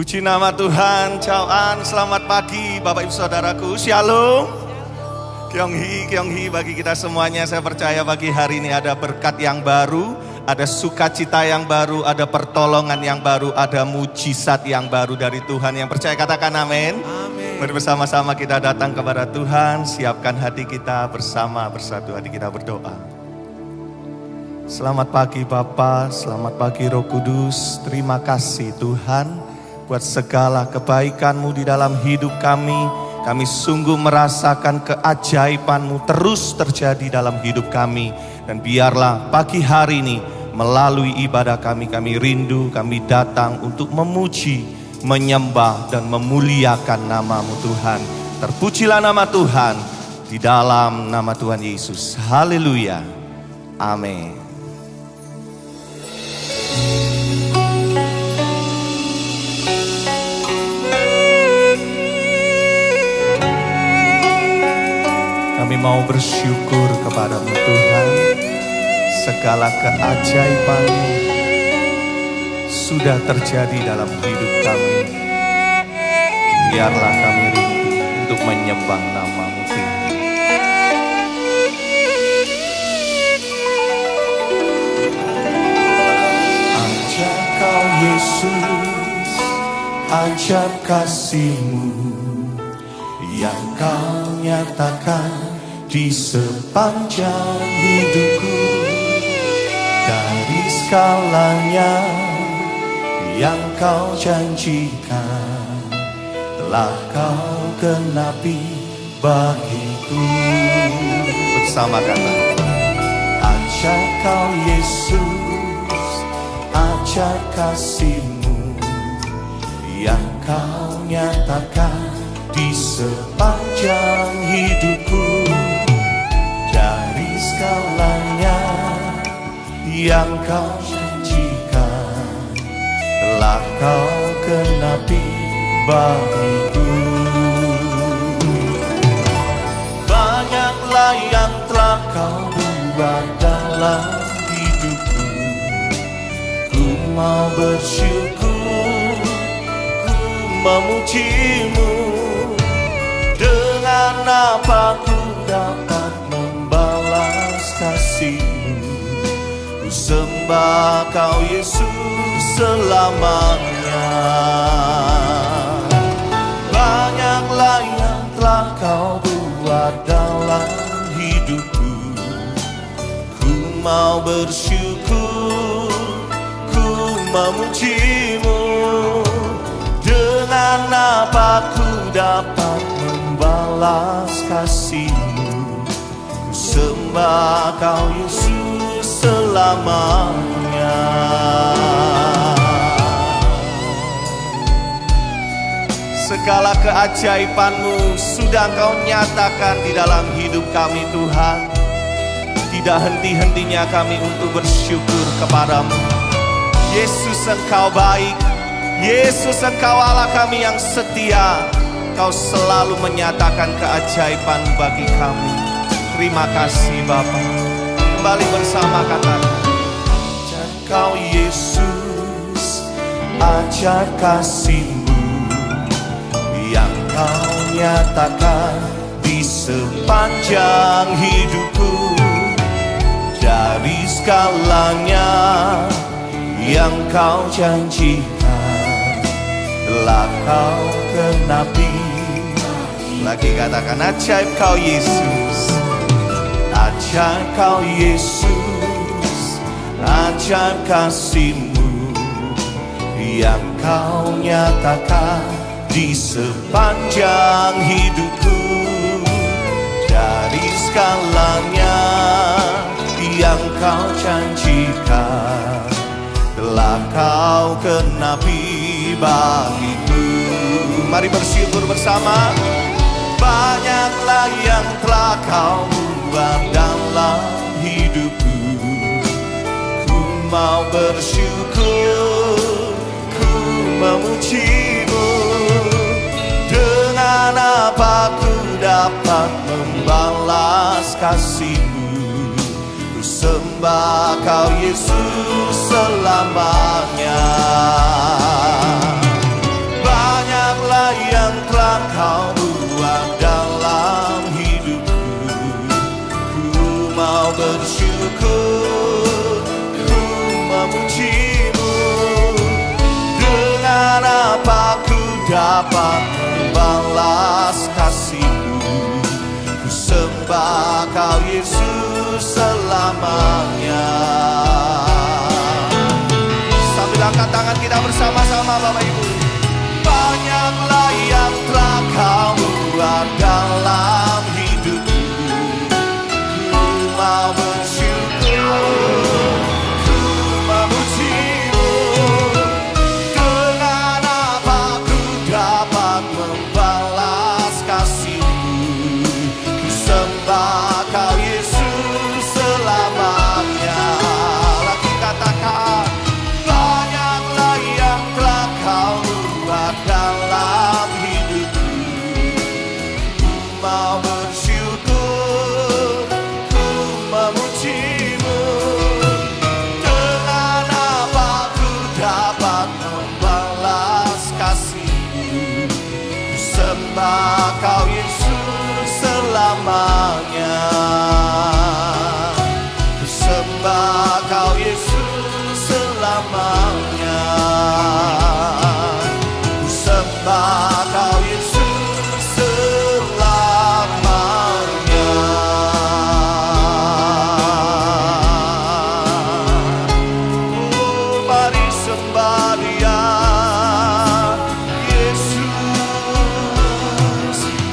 Puji nama Tuhan, cawaan, selamat pagi Bapak Ibu Saudaraku, Shalom. Kyonghi bagi kita semuanya. Saya percaya pagi hari ini ada berkat yang baru, ada sukacita yang baru, ada pertolongan yang baru, ada mujizat yang baru dari Tuhan. Yang percaya katakan amin. Mari bersama-sama kita datang kepada Tuhan, siapkan hati kita bersama, bersatu hati kita berdoa. Selamat pagi Bapa, selamat pagi Roh Kudus. Terima kasih Tuhan buat segala kebaikan-Mu di dalam hidup kami. Kami sungguh merasakan keajaiban-Mu terus terjadi dalam hidup kami. Dan biarlah pagi hari ini melalui ibadah kami rindu, kami datang untuk memuji, menyembah dan memuliakan nama-Mu Tuhan. Terpujilah nama Tuhan di dalam nama Tuhan Yesus. Haleluya. Amin. Kami mau bersyukur kepadamu Tuhan. Segala keajaiban-Mu sudah terjadi dalam hidup kami. Biarlah kami rindu untuk menyembah nama-Mu Tuhan. Ajar Kau Yesus, ajar kasih-Mu yang Kau nyatakan di sepanjang hidupku. Dari skalanya yang Kau janjikan telah Kau genapi bagiku. Bersama kata, ajar Kau Yesus, ajar kasih-Mu yang Kau nyatakan di sepanjang hidupku. Dari skalanya yang Kau janjikan telah Kau genapi bagiku. Banyaklah yang telah Kau buat dalam hidupku. Ku mau bersyukur, ku memuji-Mu. Dengan apa ku dapat membalas kasih-Mu? Ku sembah Kau Yesus selamanya. Banyaklah yang telah Kau buat dalam hidupku. Ku mau bersyukur, ku memuji-Mu. Dengan apa ku dapat membalas kasih-Mu? Ku sembah Kau Yesus selamanya. Segala keajaiban-Mu sudah Kau nyatakan di dalam hidup kami Tuhan. Tidak henti-hentinya kami untuk bersyukur kepadamu. Yesus, Engkau baik. Yesus, Engkau Allah kami yang setia. Kau selalu menyatakan keajaiban bagi kami. Terima kasih Bapa. Kembali bersama katakan, ajar Kau Yesus, ajar kasih-Mu yang Kau nyatakan di sepanjang hidupku. Dari skalanya yang Kau janjikan telah Kau genapi. Lagi katakan, ajaib Kau Yesus, ajaib Kau Yesus, ajaib kasih-Mu yang Kau nyatakan di sepanjang hidupku. Dari skalanya yang Kau janjikan telah Kau genapi bagiku. Mari bersyukur bersama. Banyaklah yang telah Kau buat dalam hidupku. Ku mau bersyukur, ku memuji-Mu. Dengan apa ku dapat membalas kasih-Mu? Ku sembah Kau Yesus selamanya. Kau buat dalam hidupku. Ku mau bersyukur, ku memujimu. Dengan apa ku dapat membalas kasih-Mu? Ku sembah Kau Yesus selamanya. Sambil angkat tangan kita bersama-sama Bapak Ibu. Banyaklah yang telah Kau buat dalam hidupku. Ku mau bersyukur, ku memujimu. Dengan apa ku dapat membalas kasih-Mu? Ku sembah Kau Yesus selamanya. Lagi katakan, banyaklah yang telah Kau buat dalam hidupku. Ku mau bersyukur, ku memujimu. Dengan apa ku dapat membalas kasih-Mu? Ku sembah Kau Yesus selamanya. Ku sembah Kau Yesus selamanya. Ku sembah Kau Yesus selamanya. Oh, mari sembah Dia, Yesus.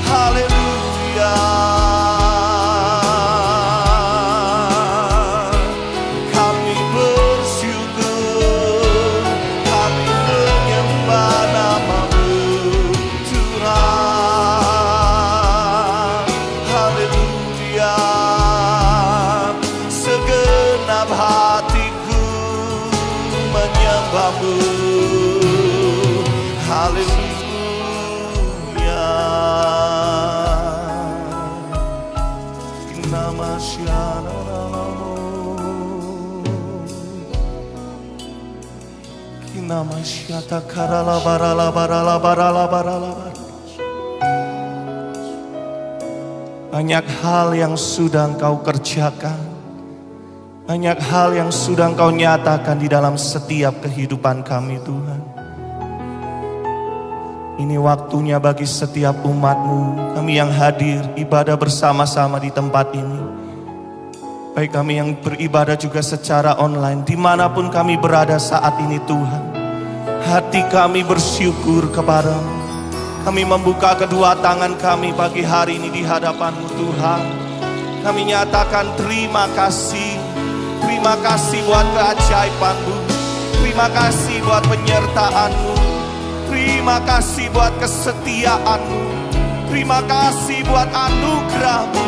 Haleluya. Kami bersyukur, kami menyembah nama-Mu Tuhan. Haleluya. Segenap hatiku menyembah-Mu. Haleluya. Nama syaralamu, nama syata karala barala barala barala barala. Banyak hal yang sudah Engkau kerjakan, banyak hal yang sudah Engkau nyatakan di dalam setiap kehidupan kami Tuhan. Ini waktunya bagi setiap umat-Mu, kami yang hadir ibadah bersama-sama di tempat ini. Baik kami yang beribadah juga secara online, dimanapun kami berada saat ini Tuhan. Hati kami bersyukur kepada-Mu. Kami membuka kedua tangan kami pagi hari ini di hadapan-Mu Tuhan. Kami nyatakan terima kasih. Terima kasih buat keajaiban-Mu. Terima kasih buat penyertaan-Mu. Terima kasih buat kesetiaan-Mu. Terima kasih buat anugerah-Mu.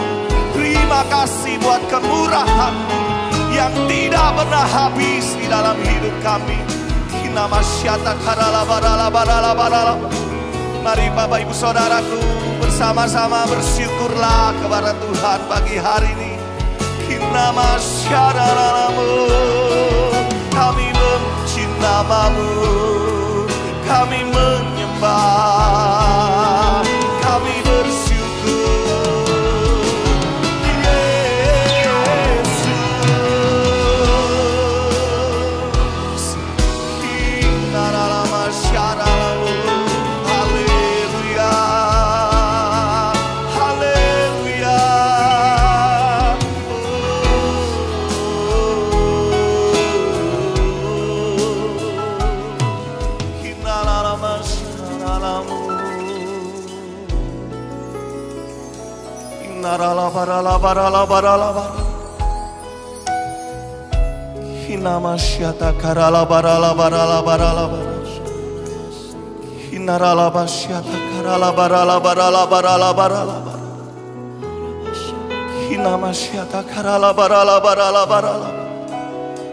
Terima kasih buat kemurahan-Mu yang tidak pernah habis di dalam hidup kami. Nama syata karala barala barala barala. Mari Bapak Ibu Saudaraku bersama-sama bersyukurlah kepada Tuhan pagi hari ini. Nama syaralamu, kami memuji nama-Mu. Kami menyembah, kami bersyukur, Yesus. Hindaralama syaralamu, haleluya, haleluya. Narala barala barala barala barala. Hinama syata karala barala barala barala barala. Hinarala basyata karala barala barala barala barala barala. Hinama syata karala barala barala barala.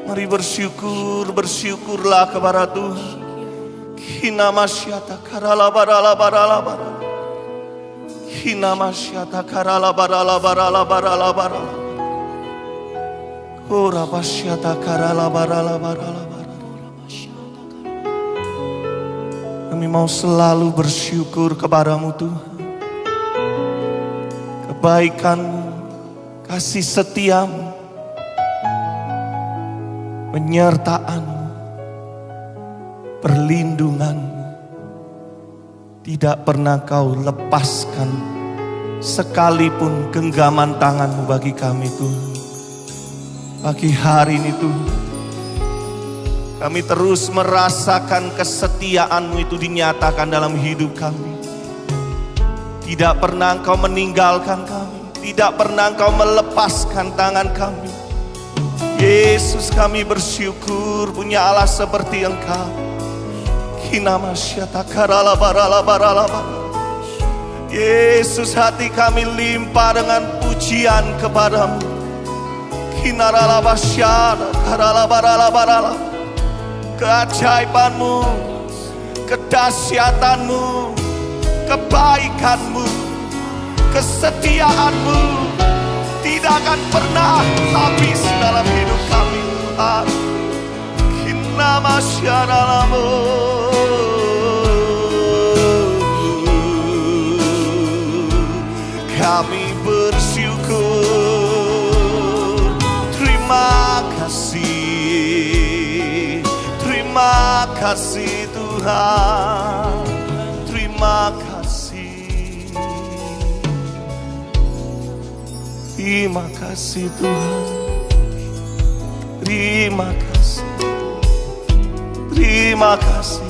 Mari bersyukur, bersyukurlah kepada Tuhan. Hinama syata karala barala barala barala. Hinamasyata karala barala barala barala barala. Ora basyata karala barala barala barala. Kami mau selalu bersyukur kepada-Mu Tuhan. kebaikan-Mu, kasih setia-Mu, penyertaan-Mu, perlindungan-Mu. Tidak pernah Kau lepaskan sekalipun genggaman tangan-Mu bagi kami Tuhan. Pagi hari ini Tuhan, kami terus merasakan kesetiaan-Mu itu dinyatakan dalam hidup kami. Tidak pernah Engkau meninggalkan kami, tidak pernah Engkau melepaskan tangan kami. Yesus, kami bersyukur punya Allah seperti Engkau. Yesus, hati kami limpah dengan pujian kepadamu. Keajaiban-Mu, kedahsyatan-Mu, kebaikan-Mu, kesetiaan-Mu tidak akan pernah habis dalam hidup kami Tuhan. Kami bersyukur, terima kasih, terima kasih Tuhan, terima kasih, terima kasih Tuhan, terima kasih, terima kasih.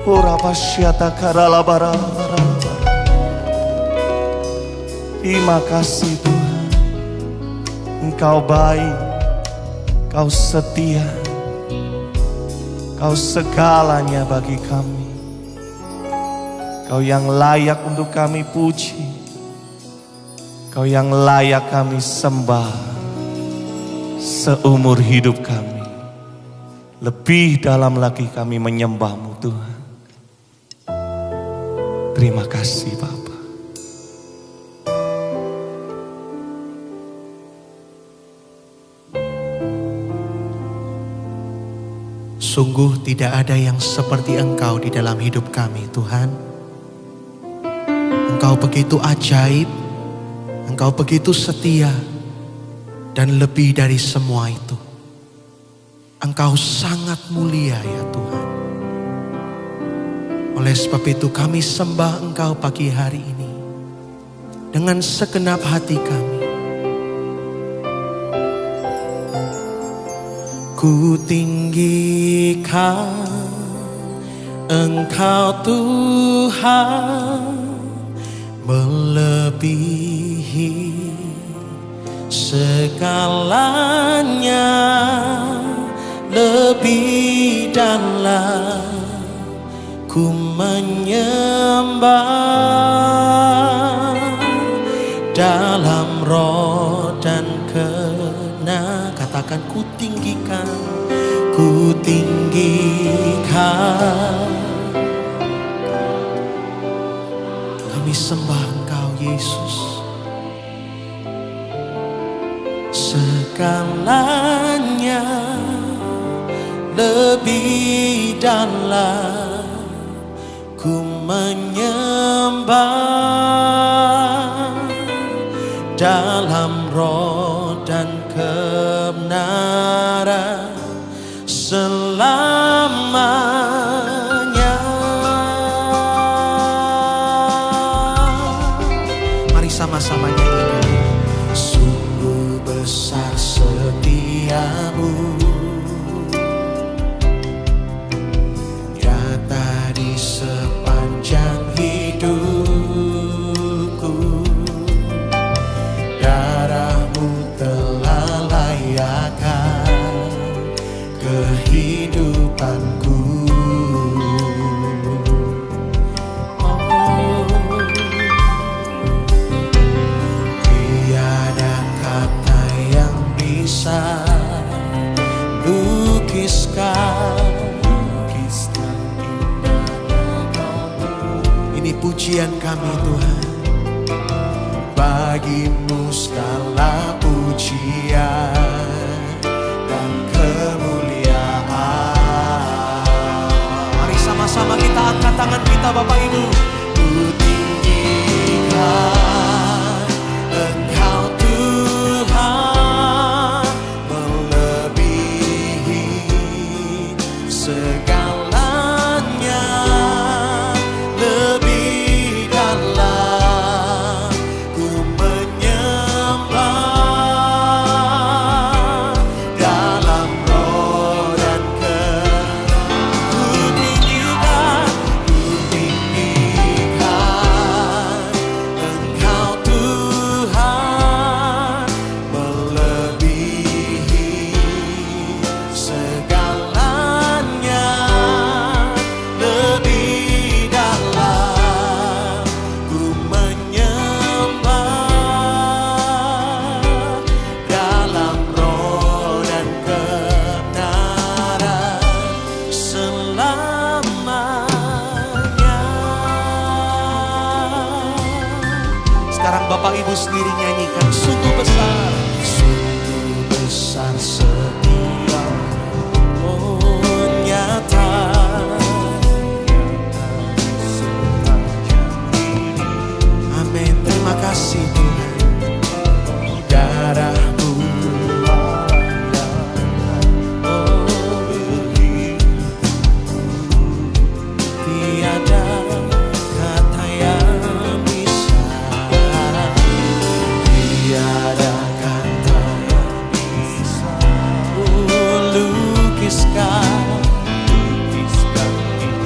Ora pasyata karala barala. Terima kasih Tuhan, Engkau baik, Kau setia, Kau segalanya bagi kami. Kau yang layak untuk kami puji, Kau yang layak kami sembah seumur hidup kami. Lebih dalam lagi kami menyembah-Mu Tuhan. Terima kasih Bapa. Sungguh tidak ada yang seperti Engkau di dalam hidup kami Tuhan. Engkau begitu ajaib, Engkau begitu setia, dan lebih dari semua itu, Engkau sangat mulia ya Tuhan. Oleh sebab itu kami sembah Engkau pagi hari ini dengan segenap hati kami. Ku tinggikan Engkau Tuhan, melebihi segalanya, lebih dalam ku menyembah dalam roh dan kena. Katakan ku tinggikan, ku tinggikan. Kami sembah Engkau Yesus. Segalanya lebih dalam ku menyembah dalam roh dan kebenaran selamanya. Mari sama-sama nyanyikan. Sungguh besar setiamu, nyata di sepanjang hidupku. Darahmu telah layakkan kehidupanku. Tiada kata yang bisa lukiskan ini pujian kami Tuhan. Bagimu segala pujian dan kemuliaan. Mari sama-sama kita angkat tangan kita Bapak Ibu. Ku tinggikan Bapak Ibu sendiri nyanyikan. Sungguh besar, sungguh besar setia, oh nyata. Amin, terima kasih Tuhan. Darahmu tiada kata yang bisa, tiada kata yang bisa lukiskan indahnya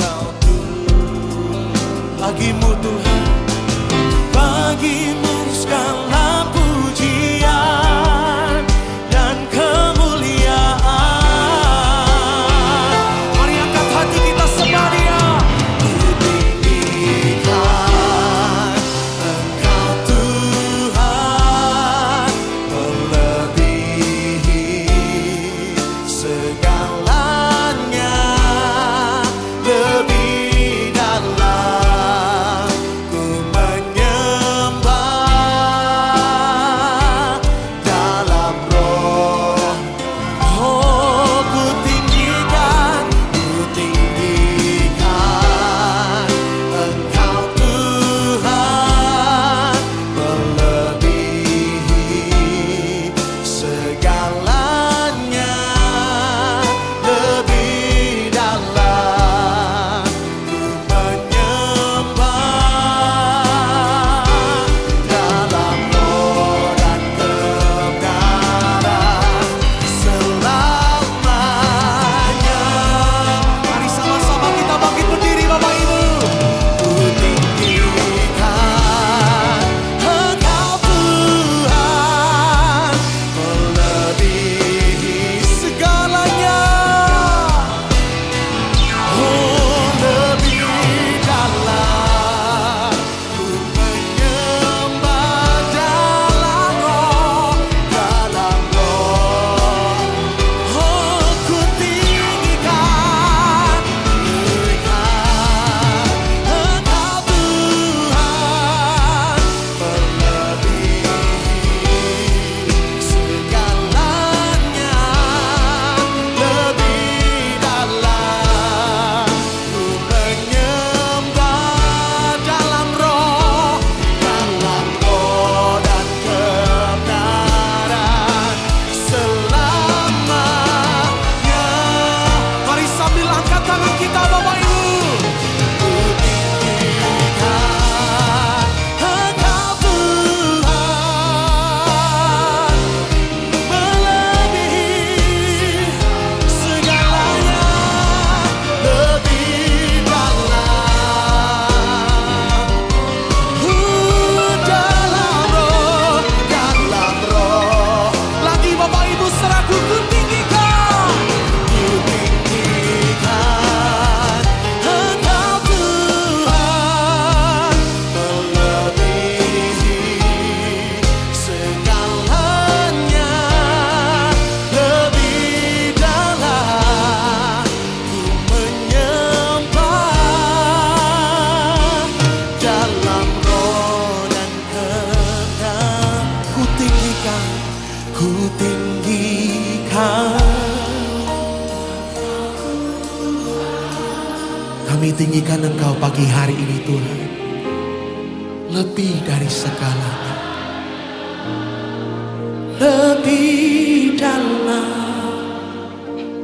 Kau Tuhan. Bagimu Tuhan, bagimu segala pujian dan kemuliaan. Mari angkat hati kita sembah Dia. Kutinggikan Engkau Tuhan, melebihi segalanya, lebih dalam ku menyembah dalam roh. Oh, ku tinggikan Engkau Tuhan, melebihi segalanya, lebih dalam ku menyembah dalam roh dan kebenaran selamanya. Mari sama-sama kita bangkit berdiri Bapak Ibu. Ku tinggikan Engkau Tuhan, melebihi segalanya, oh lebih dalam ku menyembah dalam roh, oh ku tinggikan Engkau Tuhan, melebihi segalanya, lebih dalam ku menyembah dalam roh dan kebenaran selamanya. Mari sambil angkat tangan kita Bapak Ibu. Ku tinggikan Engkau Tuhan, melebihi segalanya, lebih dalam roh. Lagi Bapak Ibu seraku ku tinggikan Engkau Tuhan, melebihi segalanya, lebih dalam ku menyembah dalam roh dan kebenaran. Ku tinggikan, kami tinggikan Engkau pagi hari ini Tuhan, lebih dari segalanya, lebih dalam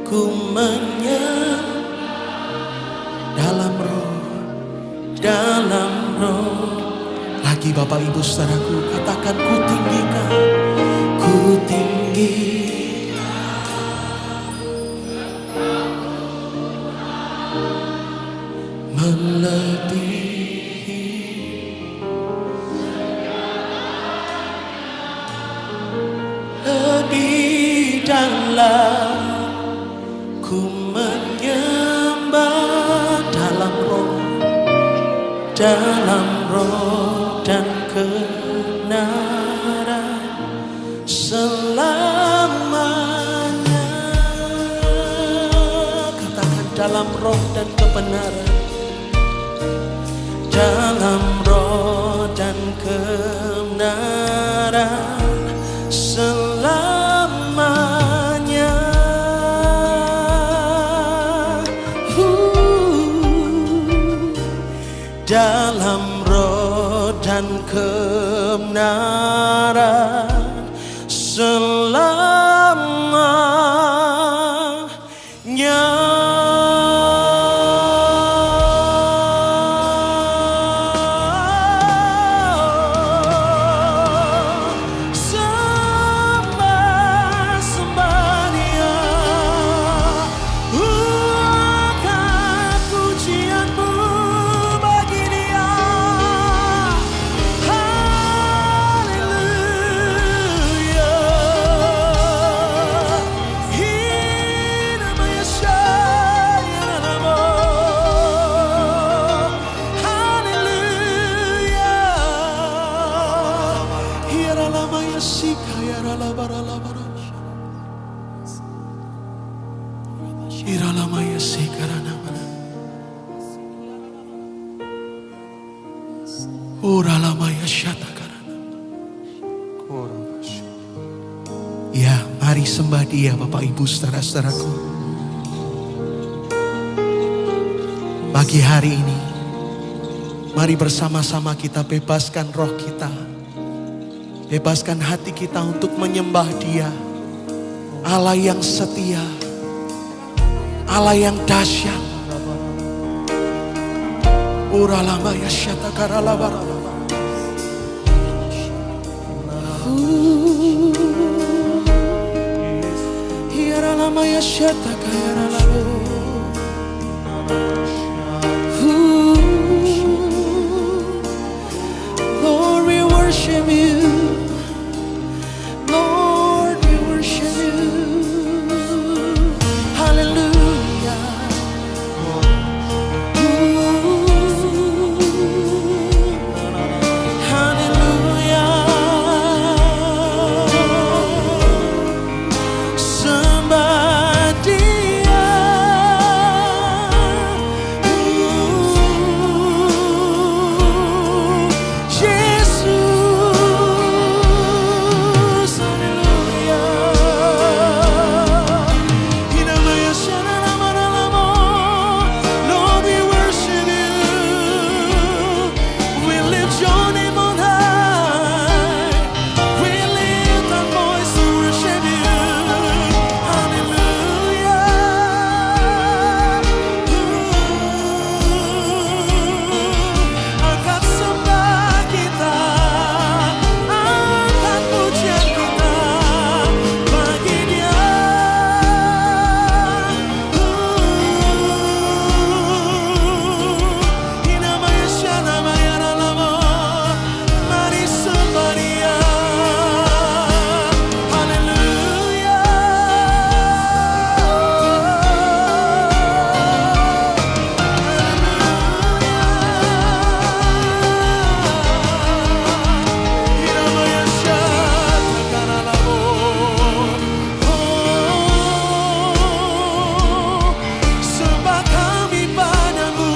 ku menyembah dalam roh. Lagi Bapak Ibu saudaraku, katakan ku tinggikan melebihi lebih dalam ku menyembah dalam roh dan kebenaran selamanya. Katakan dalam roh dan kebenaran, dalam roh dan kebenaran dan selamanya. Dalam roh dan kebenaran selamanya. Ya, mari sembah Dia Bapak Ibu saudara-saudaraku. Pagi hari ini, mari bersama-sama kita bebaskan roh kita. Bebaskan hati kita untuk menyembah Dia. Allah yang setia, Allah yang dahsyat. Uralama ya syatakaralabara. Hiralama ya syatakaralabara. Lord, we worship you. Lord, we worship you. Hallelujah. Hallelujah. Sembah Dia. Yesus. Hallelujah. Hinamaya shananamanalamo. Lord, we worship you. We lift your name on high. We lift our voice to worship you. Hallelujah. Angkat sembah kita, angkat pujian kita bagi Dia. Hinamaya shanamaya nalamo. Mari sembah Dia. Hallelujah. Hinamaya shatakaralamo. Sembah kami padamu,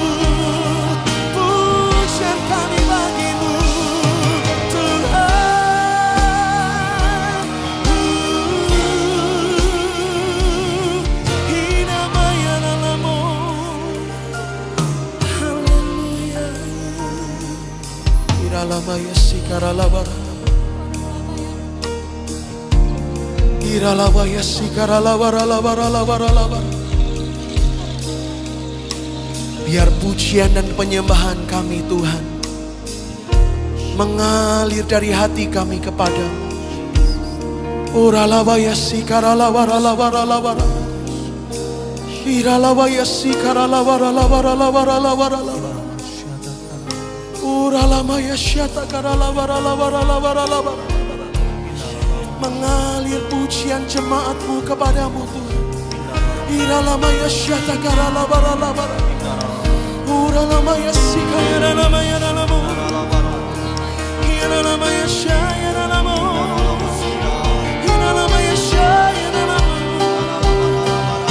pujian kami bagimu, Tuhan. Hinamaya nalamo. Haleluya. Iralamaya sikaralabara. Iralabaya sikaralabara labara labara labara. Biar pujian dan penyembahan kami Tuhan mengalir dari hati kami kepadamu. Uralabaya sikaralabara labara labara. Iralabaya sikaralabara labara labara labara labara. Uralamaya syatakaralabara labara labara labara. Mengalir pujian jemaatmu kepadamu Tuhan. Iralamaya syatakaralabara labara. Uralamaya sikayaramaya nalamo. Iralamaya syayaramamo. Iralamaya syayaramamo.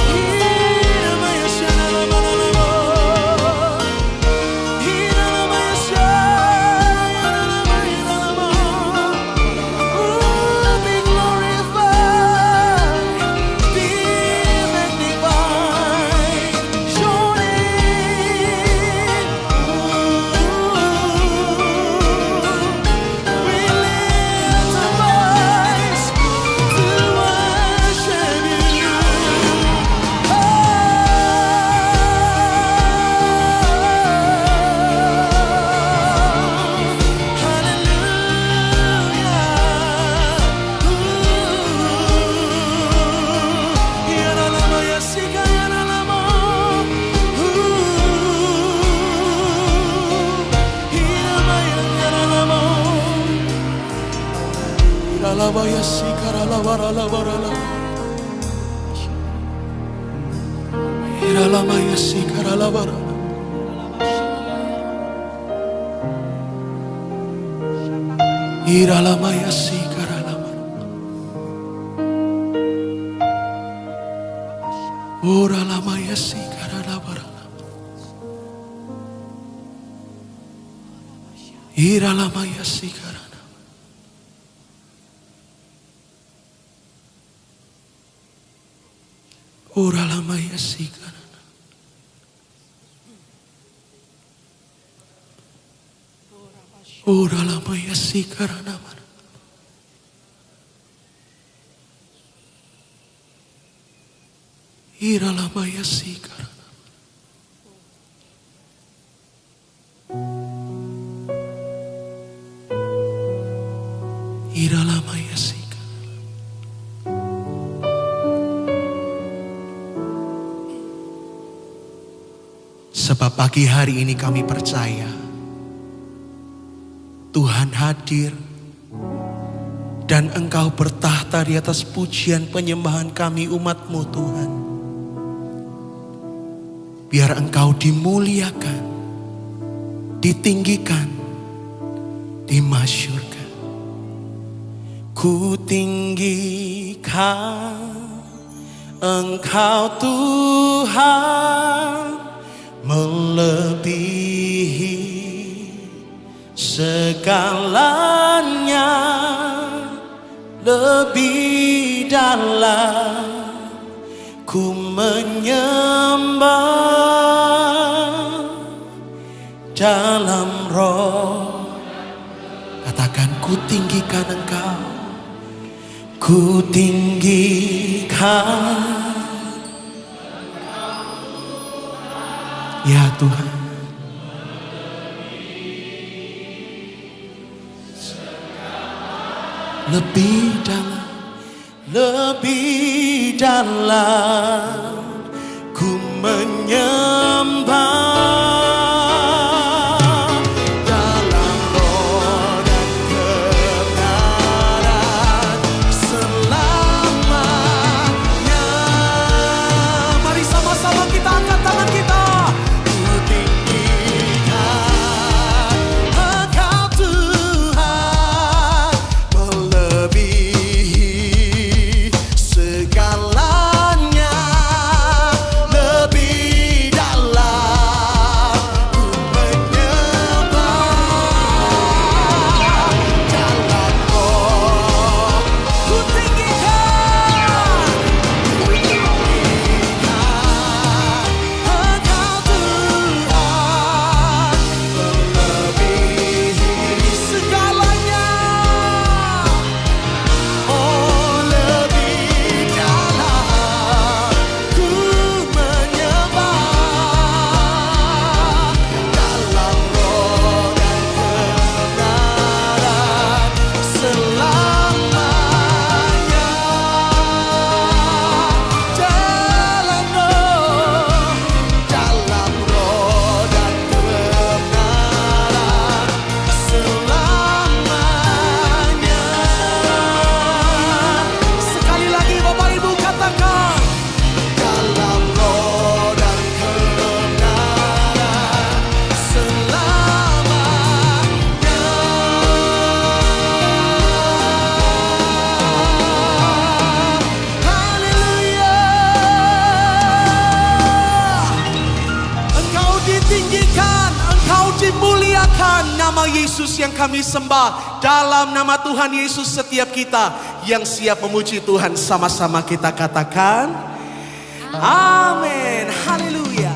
Iramaya syayaramamo. Iramaya syayaramamo. Sebab pagi hari ini kami percaya Tuhan hadir dan Engkau bertahta di atas pujian penyembahan kami umat-Mu Tuhan. Biar Engkau dimuliakan, ditinggikan, dimasyurkan. Ku tinggikan Engkau Tuhan, melebihi segalanya, lebih dalam ku menyembah dalam roh. Katakan, ku tinggikan Engkau, ku tinggikan. Ya Tuhan, lebih dalam ku menyembah dalam roh dan kebenaran selamanya. Mari sama-sama kita angkat tangan kita. Nama Yesus yang kami sembah, dalam nama Tuhan Yesus setiap kita yang siap memuji Tuhan, sama-sama kita katakan amin. Haleluya.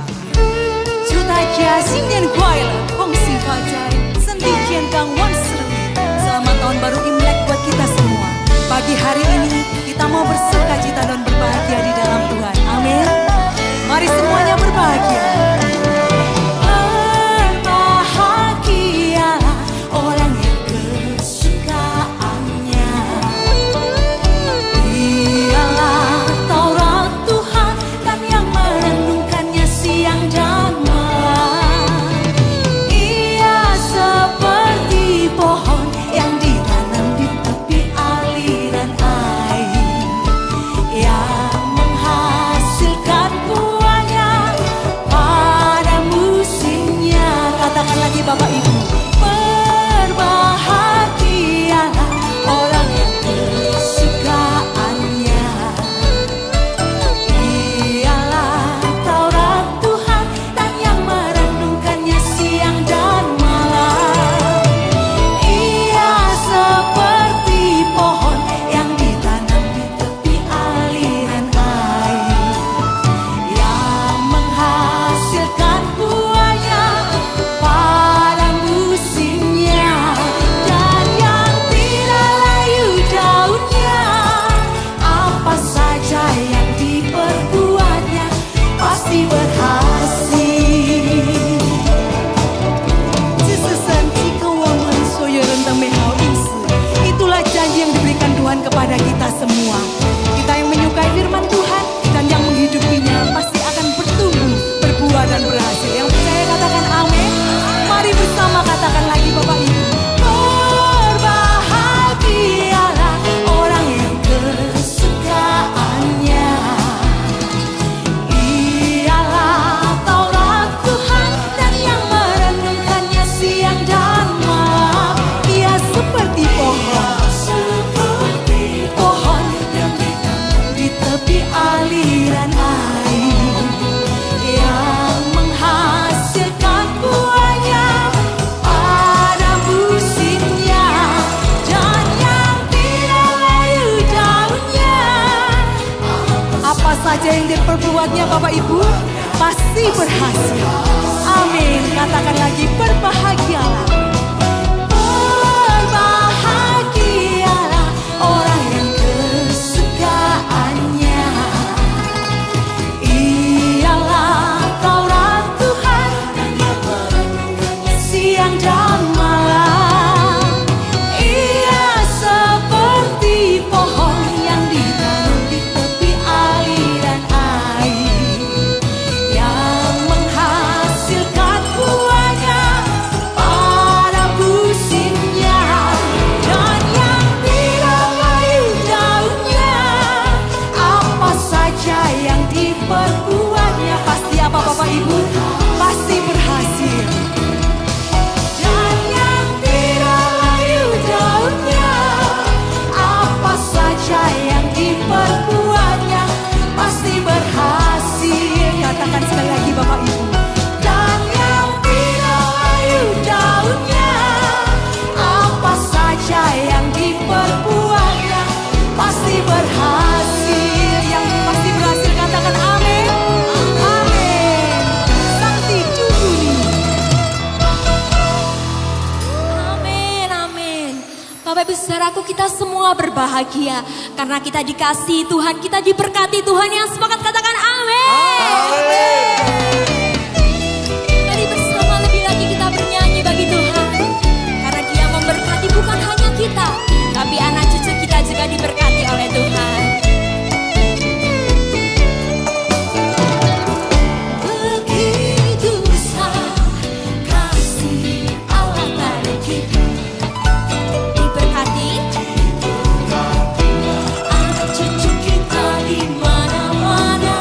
祝大家新年快乐，恭喜发财，身体健康，万事如意。Selamat tahun baru Imlek buat kita semua. Pagi hari ini kita mau bersukacita dan berbahagia di dalam Tuhan. Amin. Mari semuanya berbahagia. Ia seperti pohon yang ditanam di tepi aliran Bapak Ibu. Berbahagialah orang yang kesukaannya ialah Taurat Tuhan dan yang merenungkannya siang dan malam. Ia seperti pohon yang ditanam di tepi aliran air, yang menghasilkan buahnya pada musimnya, dan yang tidak layu daunnya. Apa saja yang diperbuatnya pasti berhasil. 这是神赐给我们所有人的美好意思。Itulah janji yang diberikan Tuhan kepada kita semua. Kita yang menyukai firman Tuhan dan yang menghidupinya pasti akan bertumbuh, berbuah dan berhasil. Yang percaya katakan amin. Mari bersama katakan lagi Bapak Ibu. Berbahagialah orang yang kesukaannya ialah Taurat Tuhan dan yang merenungkannya siang dan malam. Ia seperti pohon yang ditanam di tepi aliran air, yang menghasilkan buahnya pada musimnya, dan yang tidak layu daunnya. Apa saja yang diperbuatnya Bapak Ibu pasti berhasil. Amin. Katakan lagi, berbahagialah. Berbahagialah orang yang kesukaannya ialah Taurat Tuhan dan yang merenungkannya siang dan malam. Ia seperti pohon yang ditanam di tepi aliran air, yang menghasilkan buahnya pada musimnya, dan yang tidak layu daunnya. Apa saja yang diperbuatnya pasti apa Bapak Ibu? Pasti berhasil. Dan yang tidak layu daunnya, apa saja yang diperbuatnya pasti berhasil. Katakan sekali lagi Bapak Ibu. Dan yang tidak layu daunnya, apa saja yang diperbuatnya pasti berhasil. Yang pasti berhasil katakan amin. Amin. Sakti Cuguni. Amin, amin. Bapak Ibu saudaraku, kita semua berbahagia karena kita dikasihi Tuhan, kita diberkati Tuhan. Yang sepakat katakan amin. Mari bersama lebih lagi kita bernyanyi bagi Tuhan, karena Dia memberkati bukan hanya kita, tapi anak cucu kita juga diberkati oleh Tuhan. Begitu besar kasih Allah pada kita, Diberkati anak cucu kita di mana-mana.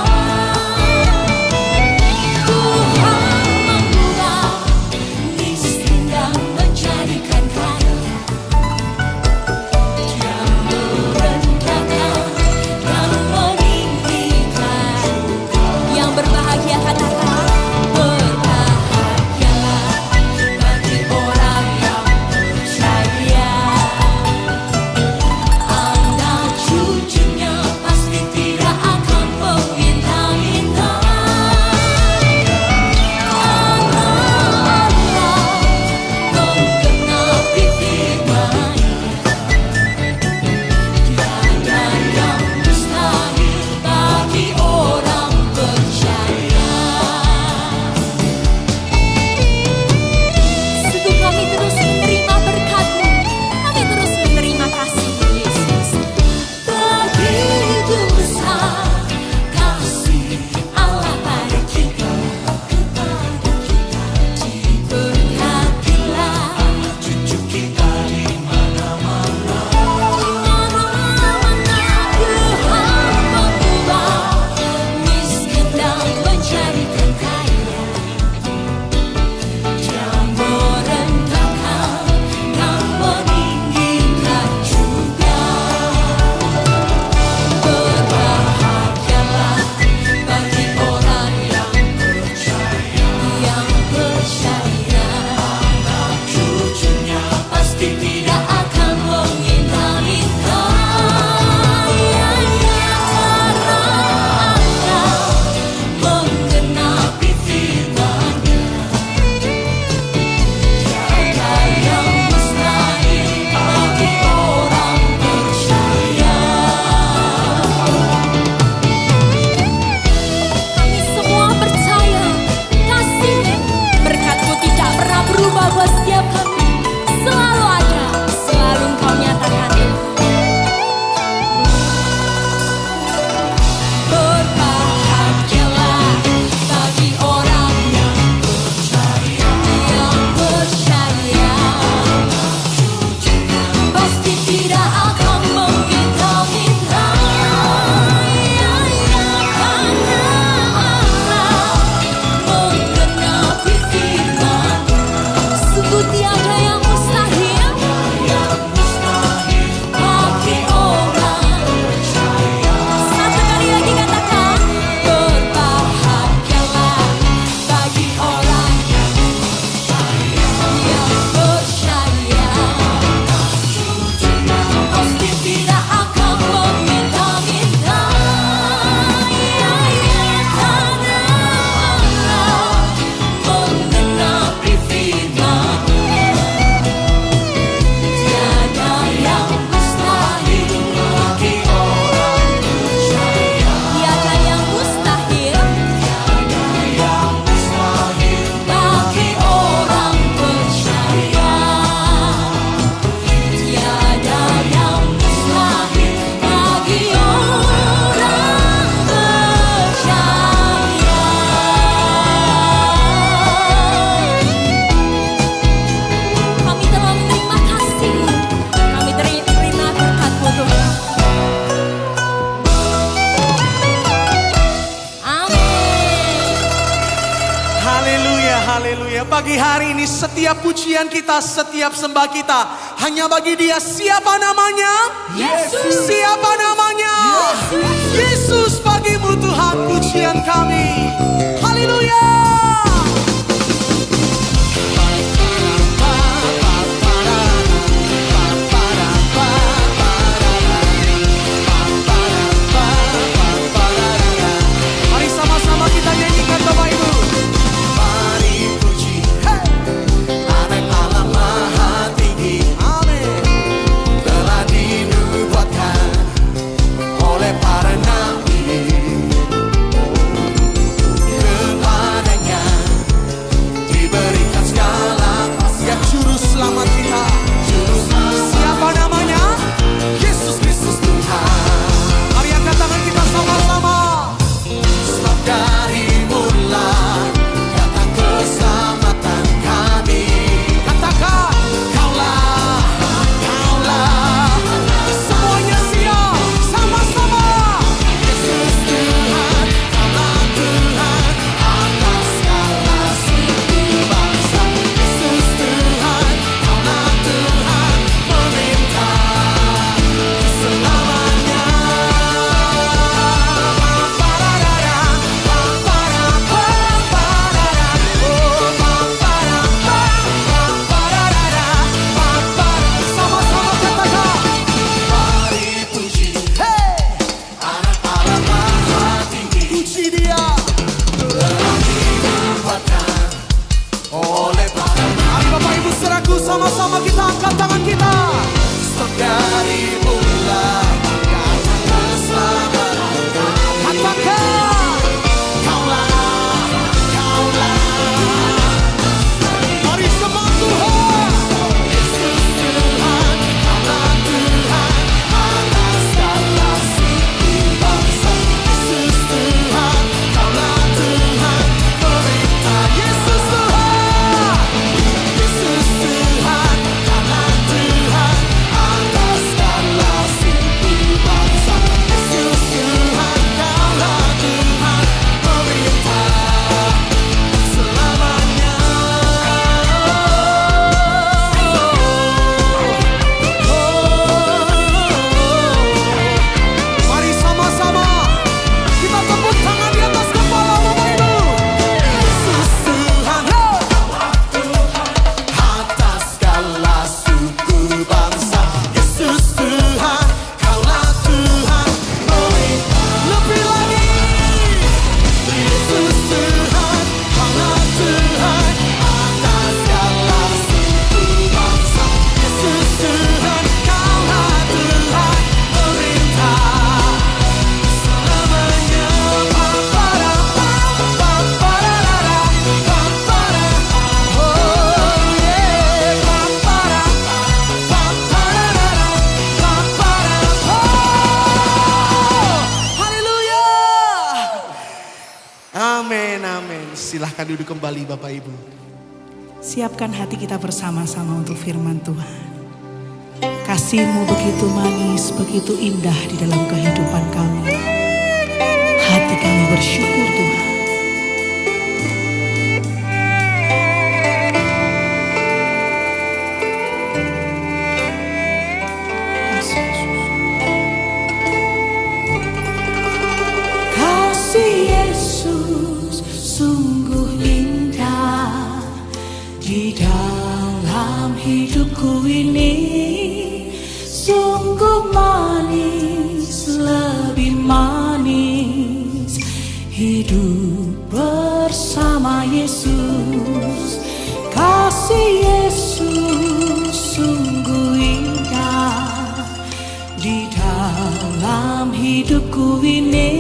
pagi hari ini setiap pujian kita, setiap sembah kita hanya bagi Dia. Siapa namanya? Yesus. Siapa namanya? Yesus, bagimu Tuhan pujian kami. Haleluya. Mari sama-sama kita nyanyikan Bapak Ibu. Mari puji Anak Allah Maha Tinggi. Amin. Telah dinubuatkan oleh para nabi, kepadanya diberikan segala ya juru selamat kita. Siapa namanya? Yesus Kristus Tuhan. Mari angkat tangan kita sama-sama. Sebab dari mula datang keselamatan kami. Katakan, Kaulah, Kaulah. Semuanya siap, sama-sama. Yesus Tuhan, Kaulah Tuhan atas segala suku bangsa. Yesus Tuhan, Kaulah Tuhan pemerintah selamanya. Sama-sama katakan, mari puji Anak Allah Maha Tinggi. Puji Dia. Telah dinubuatkan oleh para nabi. Mari Bapak Ibu saudaraku, sama-sama kita angkat tangan kita. Sebab dari mula datang keselamatan. Katakan, Kaulah, Kaulah. Mari sembah Tuhan. Yesus Tuhan, Kaulah Tuhan atas segala suku bangsa. Yesus Tuhan, Kaulah Tuhan pemerintah. Yesus Tuhan, Yesus Tuhan, Kaulah Tuhan atas segala suku bangsa. Yesus Tuhan, Kaulah Tuhan pemerintah selamanya. Mari sama-sama kita tepuk tangan di atas kepala Bapak Ibu. Yesus Tuhan, atas segala suku bangsa. Yesus Tuhan, Kaulah Tuhan pemerintah. Lebih lagi, Yesus Tuhan, Kaulah Tuhan atas segala suku bangsa. Yesus Tuhan, Kaulah Tuhan pemerintah selamanya. Haleluya. Amin, amin. Silahkan duduk kembali Bapak Ibu. Siapkan hati kita bersama-sama untuk firman Tuhan. Kasih-Mu begitu manis, begitu indah di dalam kehidupan kami. Hati kami bersyukur Tuhan. Kasih Yesus sungguh indah di dalam hidupku ini, sungguh manis, lebih manis hidup bersama Yesus. Kasih Yesus sungguh indah di dalam hidupku ini,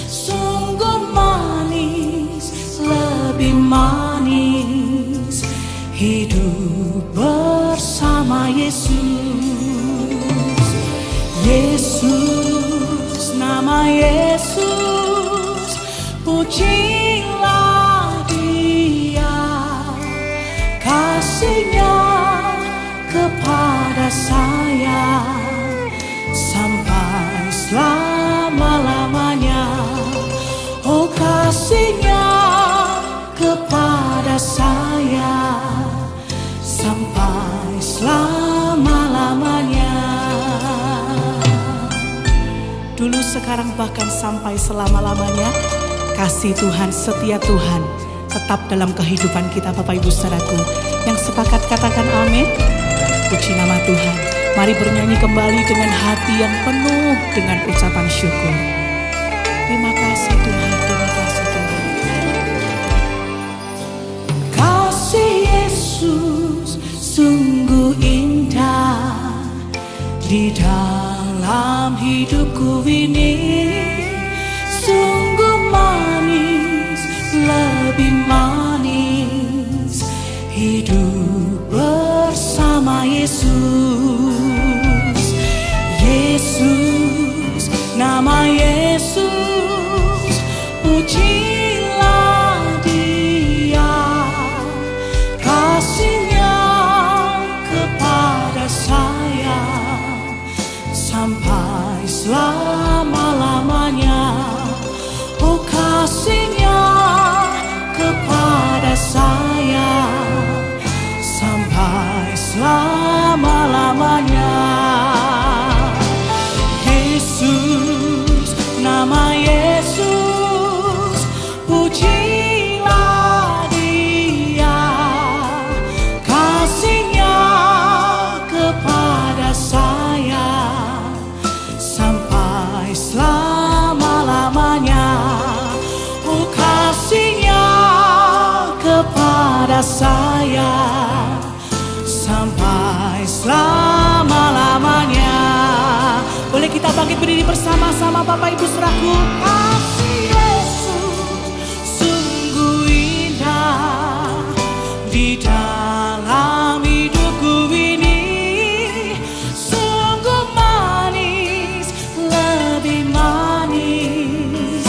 sungguh manis, lebih manis hidup bersama Yesus. Yesus, nama Yesus, pujilah Dia. Kasih-Nya kepada saya sampai selama-lamanya. Oh, kasih-Nya kepada saya sekarang bahkan sampai selama-lamanya. Kasih Tuhan, setia Tuhan tetap dalam kehidupan kita Bapak Ibu Saudaraku. Yang sepakat katakan amin. Puji nama Tuhan. Mari bernyanyi kembali dengan hati yang penuh dengan ucapan syukur. Terima kasih Tuhan, terima kasih Tuhan. Kasih Yesus sungguh indah di dalam hidupku ini, sungguh manis, lebih manis hidup bersama Yesus. Yesus, nama Yesus, pujilah Dia, kasihnya kepada saya sampai selama-lamanya. Oh, kasihnya kepada saya sampai selama-lamanya. Yesus, nama Yesus, pujilah Dia, kasihnya kepada saya sampai selama-lamanya. Oh, kasihnya kepada saya sampai selama-lamanya. Boleh kita bangkit berdiri bersama-sama Bapak Ibu Saudaraku. Kasih Yesus sungguh indah di dalam hidupku ini, sungguh manis, lebih manis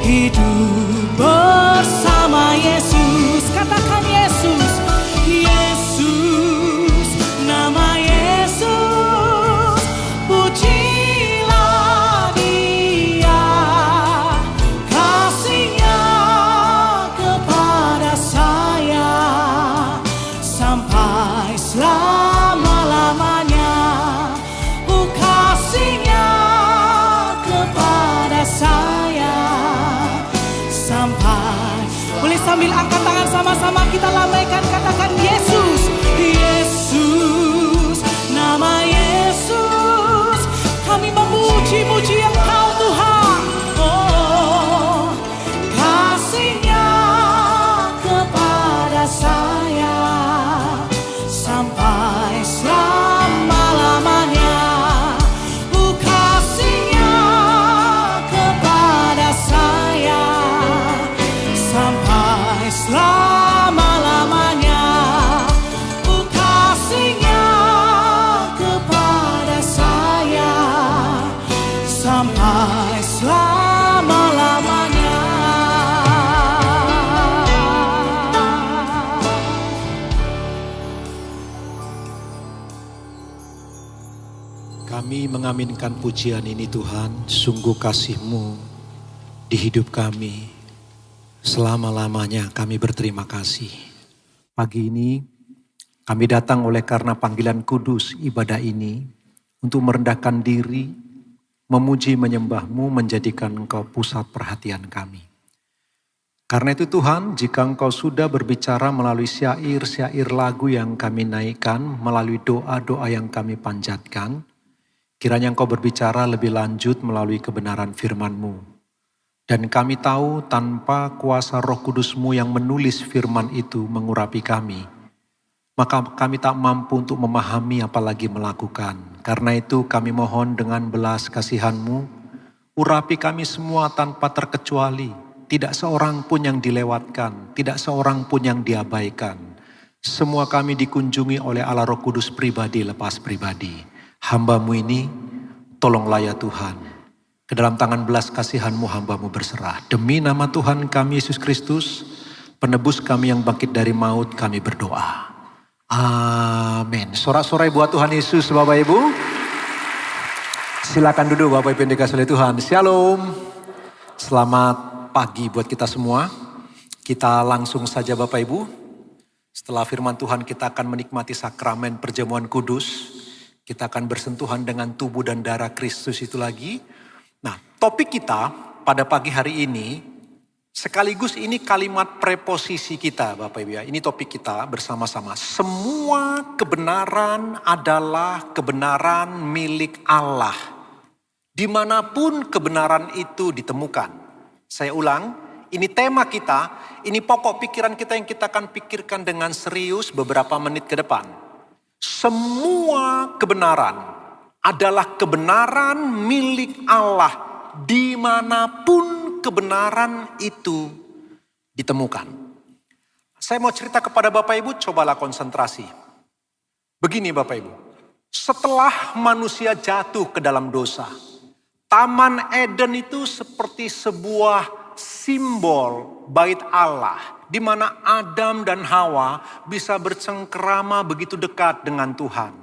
hidup bersama Yesus. Katakan Yesus, Yesus, nama Yesus, pujilah Dia, kasihnya kepada saya sampai selama-lamanya. Oh, kasihnya kepada saya sampai. Boleh sambil angkat tangan sama-sama kita lambaikan, katakan Yesus, Yesus, nama Yesus, kami memuji-muji Engkau Tuhan. Oh, kasihnya kepada saya sampai selama-lamanya. Oh, kasihnya kepada saya sampai selama-lamanya. Oh, kasihnya kepada saya sampai selama-lamanya. Kami mengaminkan pujian ini Tuhan, sungguh kasih-Mu di hidup kami. Selama-lamanya kami berterima kasih. Pagi ini kami datang oleh karena panggilan kudus ibadah ini untuk merendahkan diri, memuji menyembah-Mu, menjadikan Engkau pusat perhatian kami. Karena itu Tuhan, jika Engkau sudah berbicara melalui syair-syair lagu yang kami naikkan, melalui doa-doa yang kami panjatkan, kiranya Engkau berbicara lebih lanjut melalui kebenaran firman-Mu. Dan kami tahu tanpa kuasa Roh Kudus-Mu yang menulis firman itu mengurapi kami, maka kami tak mampu untuk memahami apalagi melakukan. Karena itu kami mohon dengan belas kasihan-Mu, urapi kami semua tanpa terkecuali. Tidak seorang pun yang dilewatkan, tidak seorang pun yang diabaikan. Semua kami dikunjungi oleh Allah Roh Kudus pribadi lepas pribadi. Hamba-Mu ini, tolonglah ya Tuhan. Ke dalam tangan belas kasihan-Mu hamba-Mu berserah. Demi nama Tuhan kami Yesus Kristus, penebus kami yang bangkit dari maut, kami berdoa. Amin. Sorak-sorai buat Tuhan Yesus Bapak Ibu. Silakan duduk Bapak Ibu yang dikasihi oleh Tuhan. Shalom. Selamat pagi buat kita semua. Kita langsung saja Bapak Ibu. Setelah firman Tuhan kita akan menikmati sakramen perjamuan kudus. Kita akan bersentuhan dengan tubuh dan darah Kristus itu lagi. Nah, Topik kita pada pagi hari ini, sekaligus ini kalimat preposisi kita Bapak Ibu ya. Ini topik kita bersama-sama. Semua kebenaran adalah kebenaran milik Allah. Dimanapun kebenaran itu ditemukan. Saya ulang, ini tema kita, ini pokok pikiran kita yang kita akan pikirkan dengan serius beberapa menit ke depan. Semua kebenaran adalah kebenaran milik Allah. Dimanapun kebenaran itu ditemukan. Saya mau cerita kepada Bapak Ibu, cobalah konsentrasi. Begini Bapak Ibu, setelah manusia jatuh ke dalam dosa, Taman Eden itu seperti sebuah simbol bait Allah, di mana Adam dan Hawa bisa bercengkerama begitu dekat dengan Tuhan.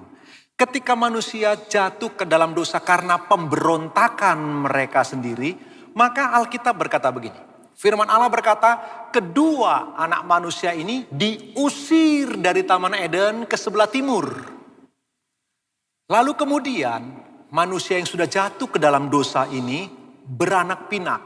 Ketika manusia jatuh ke dalam dosa karena pemberontakan mereka sendiri, maka Alkitab berkata begini. Firman Allah berkata, kedua anak manusia ini diusir dari Taman Eden ke sebelah timur. Lalu kemudian manusia yang sudah jatuh ke dalam dosa ini beranak pinak.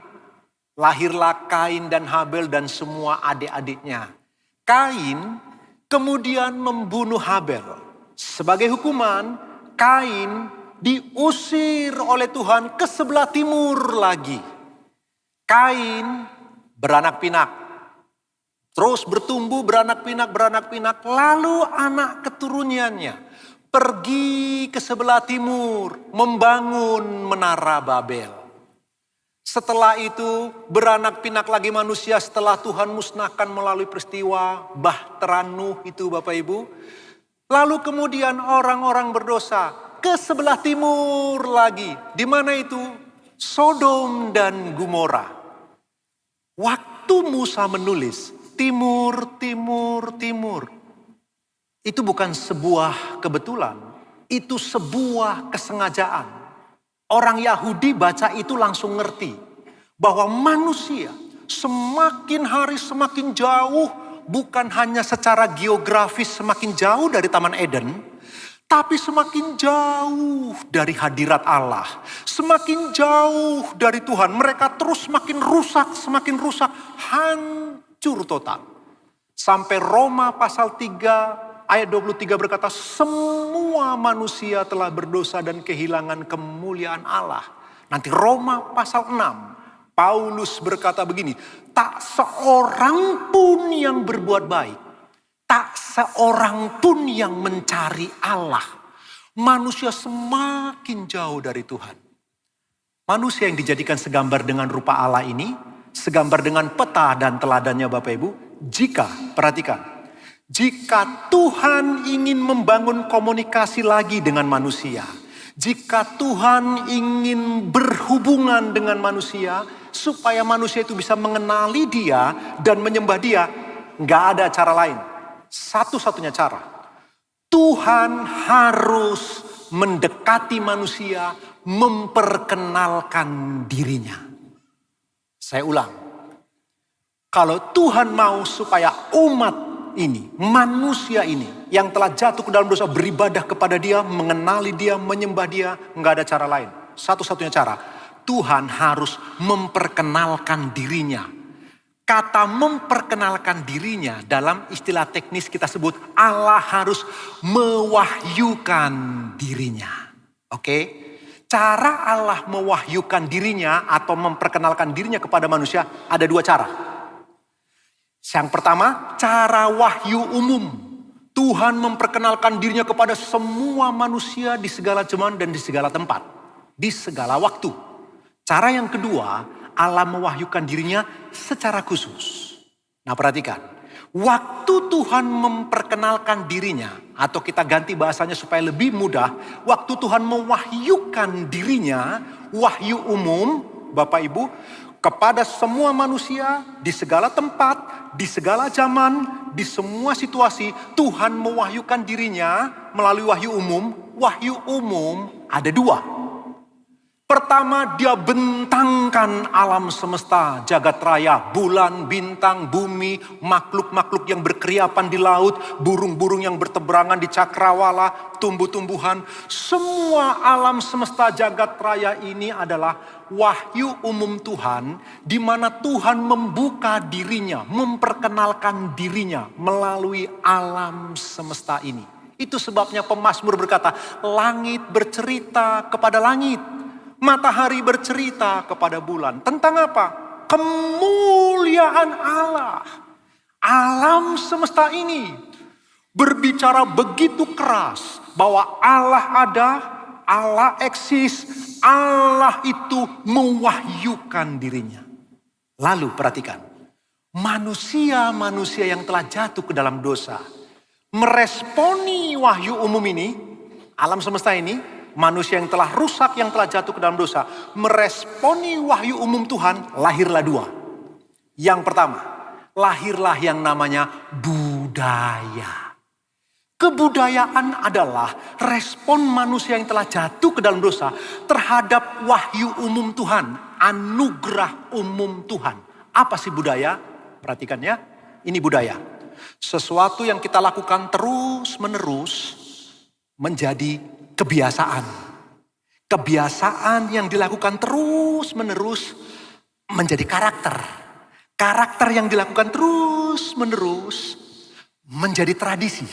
Lahirlah Kain dan Habel dan semua adik-adiknya. Kain kemudian membunuh Habel. Sebagai hukuman, Kain diusir oleh Tuhan ke sebelah timur lagi. Kain beranak pinak. Terus bertumbuh beranak pinak. Lalu anak keturunannya pergi ke sebelah timur membangun menara Babel. Setelah itu beranak pinak lagi manusia setelah Tuhan musnahkan melalui peristiwa Bahtera Nuh itu Bapak Ibu. Lalu kemudian orang-orang berdosa ke sebelah timur lagi. Di mana itu? Sodom dan Gomora. Waktu Musa menulis timur, timur, timur. Itu bukan sebuah kebetulan. Itu sebuah kesengajaan. Orang Yahudi baca itu langsung ngerti. Bahwa manusia semakin hari semakin jauh. Bukan hanya secara geografis semakin jauh dari Taman Eden, tapi semakin jauh dari hadirat Allah. Semakin jauh dari Tuhan. Mereka terus semakin rusak, hancur total. Sampai Roma pasal 3 ayat 23 berkata, semua manusia telah berdosa dan kehilangan kemuliaan Allah. Nanti Roma pasal 6. Paulus berkata begini, tak seorang pun yang berbuat baik, tak seorang pun yang mencari Allah. Manusia semakin jauh dari Tuhan. Manusia yang dijadikan segambar dengan rupa Allah ini, segambar dengan peta dan teladannya Bapak Ibu, perhatikan, jika Tuhan ingin membangun komunikasi lagi dengan manusia, jika Tuhan ingin berhubungan dengan manusia, supaya manusia itu bisa mengenali dia dan menyembah dia, nggak ada cara lain. Satu-satunya cara, Tuhan harus mendekati manusia, memperkenalkan dirinya. Saya ulang, kalau Tuhan mau supaya umat ini, manusia ini yang telah jatuh ke dalam dosa beribadah kepada dia, mengenali dia, menyembah dia, nggak ada cara lain. Satu-satunya cara, Tuhan harus memperkenalkan dirinya. Kata memperkenalkan dirinya dalam istilah teknis kita sebut Allah harus mewahyukan dirinya. Oke? Cara Allah mewahyukan dirinya atau memperkenalkan dirinya kepada manusia ada dua cara. Yang pertama, cara wahyu umum. Tuhan memperkenalkan dirinya kepada semua manusia di segala zaman dan di segala tempat. Di segala waktu. Cara yang kedua, Allah mewahyukan dirinya secara khusus. Nah perhatikan, waktu Tuhan memperkenalkan dirinya, atau kita ganti bahasanya supaya lebih mudah, waktu Tuhan mewahyukan dirinya, wahyu umum, Bapak Ibu, kepada semua manusia, di segala tempat, di segala zaman, di semua situasi, Tuhan mewahyukan dirinya melalui wahyu umum. Wahyu umum ada dua. Pertama, dia bentangkan alam semesta, jagat raya, bulan, bintang, bumi, makhluk-makhluk yang berkeriapan di laut, burung-burung yang berteberangan di cakrawala, tumbuh-tumbuhan. Semua alam semesta jagat raya ini adalah wahyu umum Tuhan, di mana Tuhan membuka dirinya, memperkenalkan dirinya melalui alam semesta ini. Itu sebabnya pemazmur berkata, langit bercerita kepada langit. Matahari bercerita kepada bulan. Tentang apa? Kemuliaan Allah. Alam semesta ini berbicara begitu keras bahwa Allah ada, Allah eksis, Allah itu mewahyukan dirinya. Lalu perhatikan, manusia-manusia yang telah jatuh ke dalam dosa meresponi wahyu umum ini, alam semesta ini. Manusia yang telah rusak, yang telah jatuh ke dalam dosa, meresponi wahyu umum Tuhan, lahirlah dua. Yang pertama, lahirlah yang namanya budaya. Kebudayaan adalah respon manusia yang telah jatuh ke dalam dosa terhadap wahyu umum Tuhan, anugerah umum Tuhan. Apa sih budaya? Perhatikan ya, ini budaya. Sesuatu yang kita lakukan terus-menerus menjadi kebiasaan. Kebiasaan yang dilakukan terus-menerus menjadi karakter. Karakter yang dilakukan terus-menerus menjadi tradisi.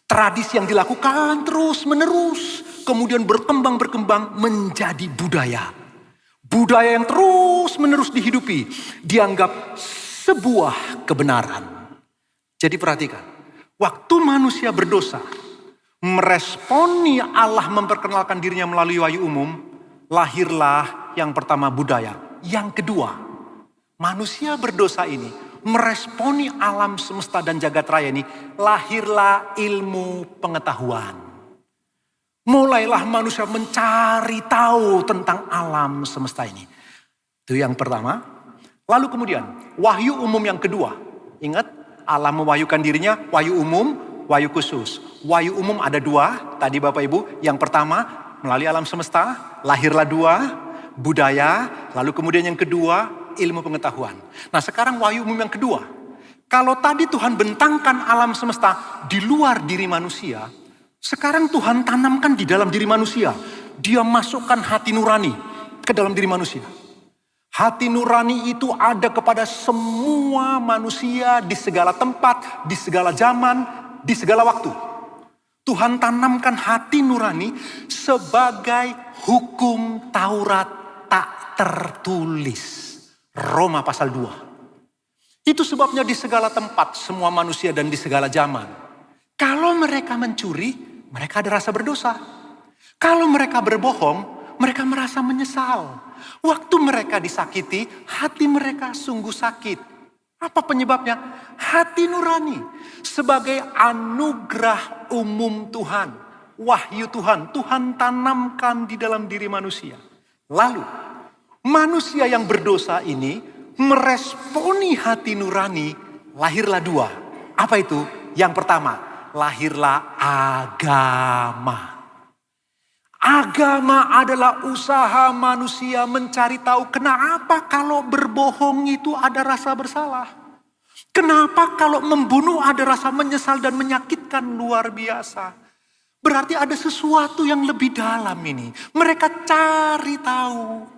Tradisi yang dilakukan terus-menerus kemudian berkembang menjadi budaya. Budaya yang terus-menerus dihidupi dianggap sebuah kebenaran. Jadi perhatikan, waktu manusia berdosa, meresponi Allah memperkenalkan dirinya melalui wahyu umum, lahirlah yang pertama budaya. Yang kedua, manusia berdosa ini meresponi alam semesta dan jagat raya ini, lahirlah ilmu pengetahuan. Mulailah manusia mencari tahu tentang alam semesta ini. Itu yang pertama. Lalu kemudian, wahyu umum yang kedua. Ingat, Allah mewahyukan dirinya, wahyu umum, wahyu khusus. Wahyu umum ada dua, tadi Bapak Ibu. Yang pertama, melalui alam semesta, lahirlah dua, budaya. Lalu kemudian yang kedua, ilmu pengetahuan. Nah sekarang wahyu umum yang kedua. Kalau tadi Tuhan bentangkan alam semesta di luar diri manusia, sekarang Tuhan tanamkan di dalam diri manusia. Dia masukkan hati nurani ke dalam diri manusia. Hati nurani itu ada kepada semua manusia di segala tempat, di segala zaman, di segala waktu. Tuhan tanamkan hati nurani sebagai hukum Taurat tak tertulis. Roma pasal 2. Itu sebabnya di segala tempat semua manusia dan di segala zaman. Kalau mereka mencuri, mereka ada rasa berdosa. Kalau mereka berbohong, mereka merasa menyesal. Waktu mereka disakiti, hati mereka sungguh sakit. Apa penyebabnya? Hati nurani sebagai anugerah umum Tuhan. Wahyu Tuhan, Tuhan tanamkan di dalam diri manusia. Lalu, manusia yang berdosa ini meresponi hati nurani, lahirlah dua. Apa itu? Yang pertama, lahirlah agama. Agama adalah usaha manusia mencari tahu kenapa kalau berbohong itu ada rasa bersalah. Kenapa kalau membunuh ada rasa menyesal dan menyakitkan luar biasa. Berarti ada sesuatu yang lebih dalam ini. Mereka cari tahu.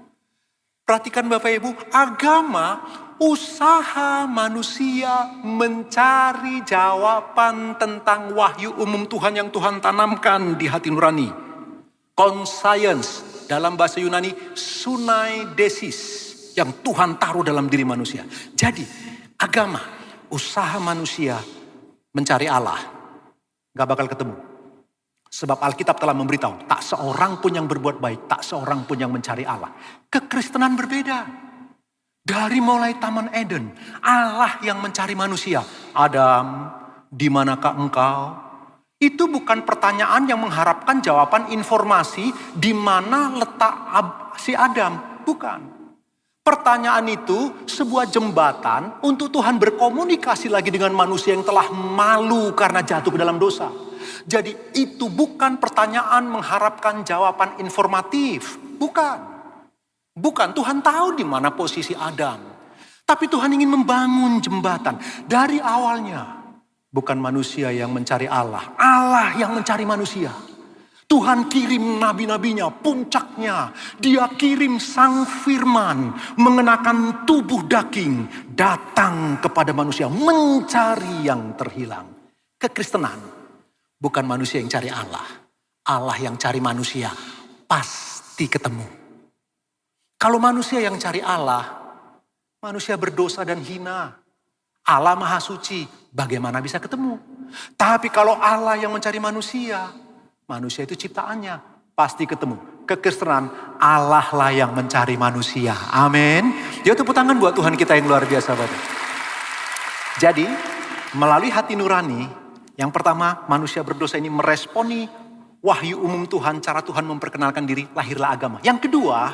Perhatikan Bapak Ibu, agama usaha manusia mencari jawaban tentang wahyu umum Tuhan yang Tuhan tanamkan di hati nurani. Conscience, dalam bahasa Yunani sunaidesis, yang Tuhan taruh dalam diri manusia. Jadi agama, usaha manusia mencari Allah, gak bakal ketemu. Sebab Alkitab telah memberitahu, tak seorang pun yang berbuat baik, tak seorang pun yang mencari Allah. Kekristenan berbeda. Dari mulai Taman Eden, Allah yang mencari manusia. Adam, di manakah engkau? Itu bukan pertanyaan yang mengharapkan jawaban informasi di mana letak si Adam. Bukan. Pertanyaan itu sebuah jembatan untuk Tuhan berkomunikasi lagi dengan manusia yang telah malu karena jatuh ke dalam dosa. Jadi itu bukan pertanyaan mengharapkan jawaban informatif. Bukan. Bukan, Tuhan tahu di mana posisi Adam. Tapi Tuhan ingin membangun jembatan. Dari awalnya, bukan manusia yang mencari Allah. Allah yang mencari manusia. Tuhan kirim nabi-nabinya, puncaknya. Dia kirim sang firman, mengenakan tubuh daging, datang kepada manusia, mencari yang terhilang. Kekristenan, bukan manusia yang cari Allah. Allah yang cari manusia, pasti ketemu. Kalau manusia yang cari Allah, manusia berdosa dan hina. Allah Maha Suci, bagaimana bisa ketemu? Tapi kalau Allah yang mencari manusia, manusia itu ciptaannya, pasti ketemu. Kekristenan, Allah lah yang mencari manusia. Amin. Jadi tepuk tangan buat Tuhan kita yang luar biasa, Bapak. Jadi, melalui hati nurani, yang pertama manusia berdosa ini meresponi wahyu umum Tuhan, cara Tuhan memperkenalkan diri, lahirlah agama. Yang kedua,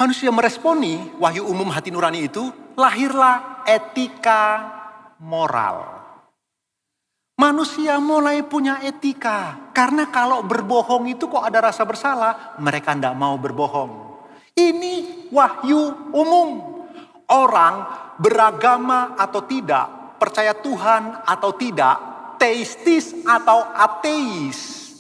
manusia meresponi wahyu umum hati nurani itu, lahirlah etika moral. Manusia mulai punya etika. Karena kalau berbohong itu kok ada rasa bersalah, mereka tidak mau berbohong. Ini wahyu umum. Orang beragama atau tidak, percaya Tuhan atau tidak, teistis atau ateis.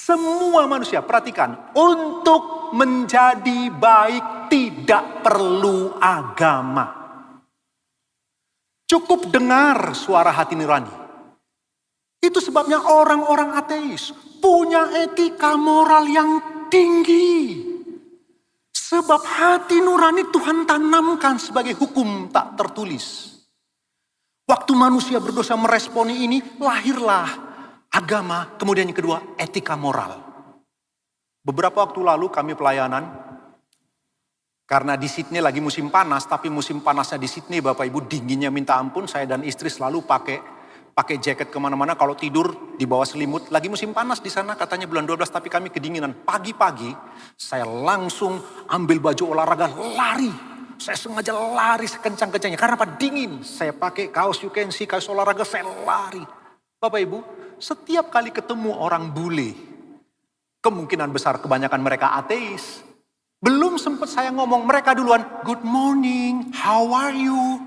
Semua manusia, perhatikan, untuk menjadi baik tidak perlu agama. Cukup dengar suara hati nurani. Itu sebabnya orang-orang ateis punya etika moral yang tinggi. Sebab hati nurani Tuhan tanamkan sebagai hukum tak tertulis. Waktu manusia berdosa meresponi ini, lahirlah agama. Kemudian yang kedua, etika moral. Beberapa waktu lalu kami pelayanan. Karena di Sydney lagi musim panas, tapi musim panasnya di Sydney Bapak Ibu dinginnya minta ampun. Saya dan istri selalu pakai jaket kemana-mana, kalau tidur di bawah selimut. Lagi musim panas di sana katanya bulan 12, tapi kami kedinginan. Pagi-pagi saya langsung ambil baju olahraga, lari. Saya sengaja lari sekencang-kencangnya. Karena apa? Dingin. Saya pakai kaos UKNC, kaos olahraga, saya lari. Bapak Ibu, setiap kali ketemu orang bule, kemungkinan besar kebanyakan mereka ateis. Belum sempat saya ngomong, mereka duluan, good morning, how are you?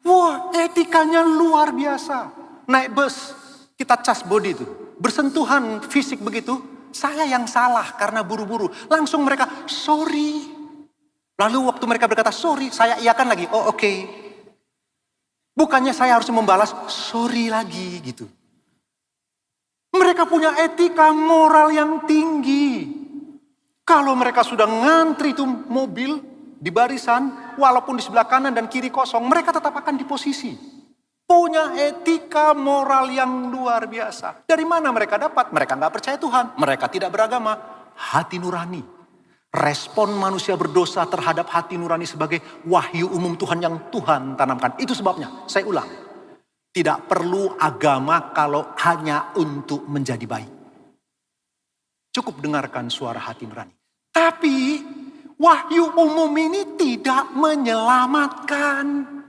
Wah, etikanya luar biasa. Naik bus, kita cas body itu. Bersentuhan fisik begitu, saya yang salah karena buru-buru. Langsung mereka, sorry. Lalu waktu mereka berkata sorry, saya iakan lagi, oh oke. Bukannya saya harus membalas, sorry lagi gitu. Mereka punya etika moral yang tinggi. Kalau mereka sudah ngantri itu mobil di barisan, walaupun di sebelah kanan dan kiri kosong, mereka tetap akan di posisi. Punya etika moral yang luar biasa. Dari mana mereka dapat? Mereka nggak percaya Tuhan. Mereka tidak beragama. Hati nurani. Respon manusia berdosa terhadap hati nurani sebagai wahyu umum Tuhan yang Tuhan tanamkan. Itu sebabnya, saya ulang. Tidak perlu agama kalau hanya untuk menjadi baik. Cukup dengarkan suara hati nurani. Tapi wahyu umum ini tidak menyelamatkan.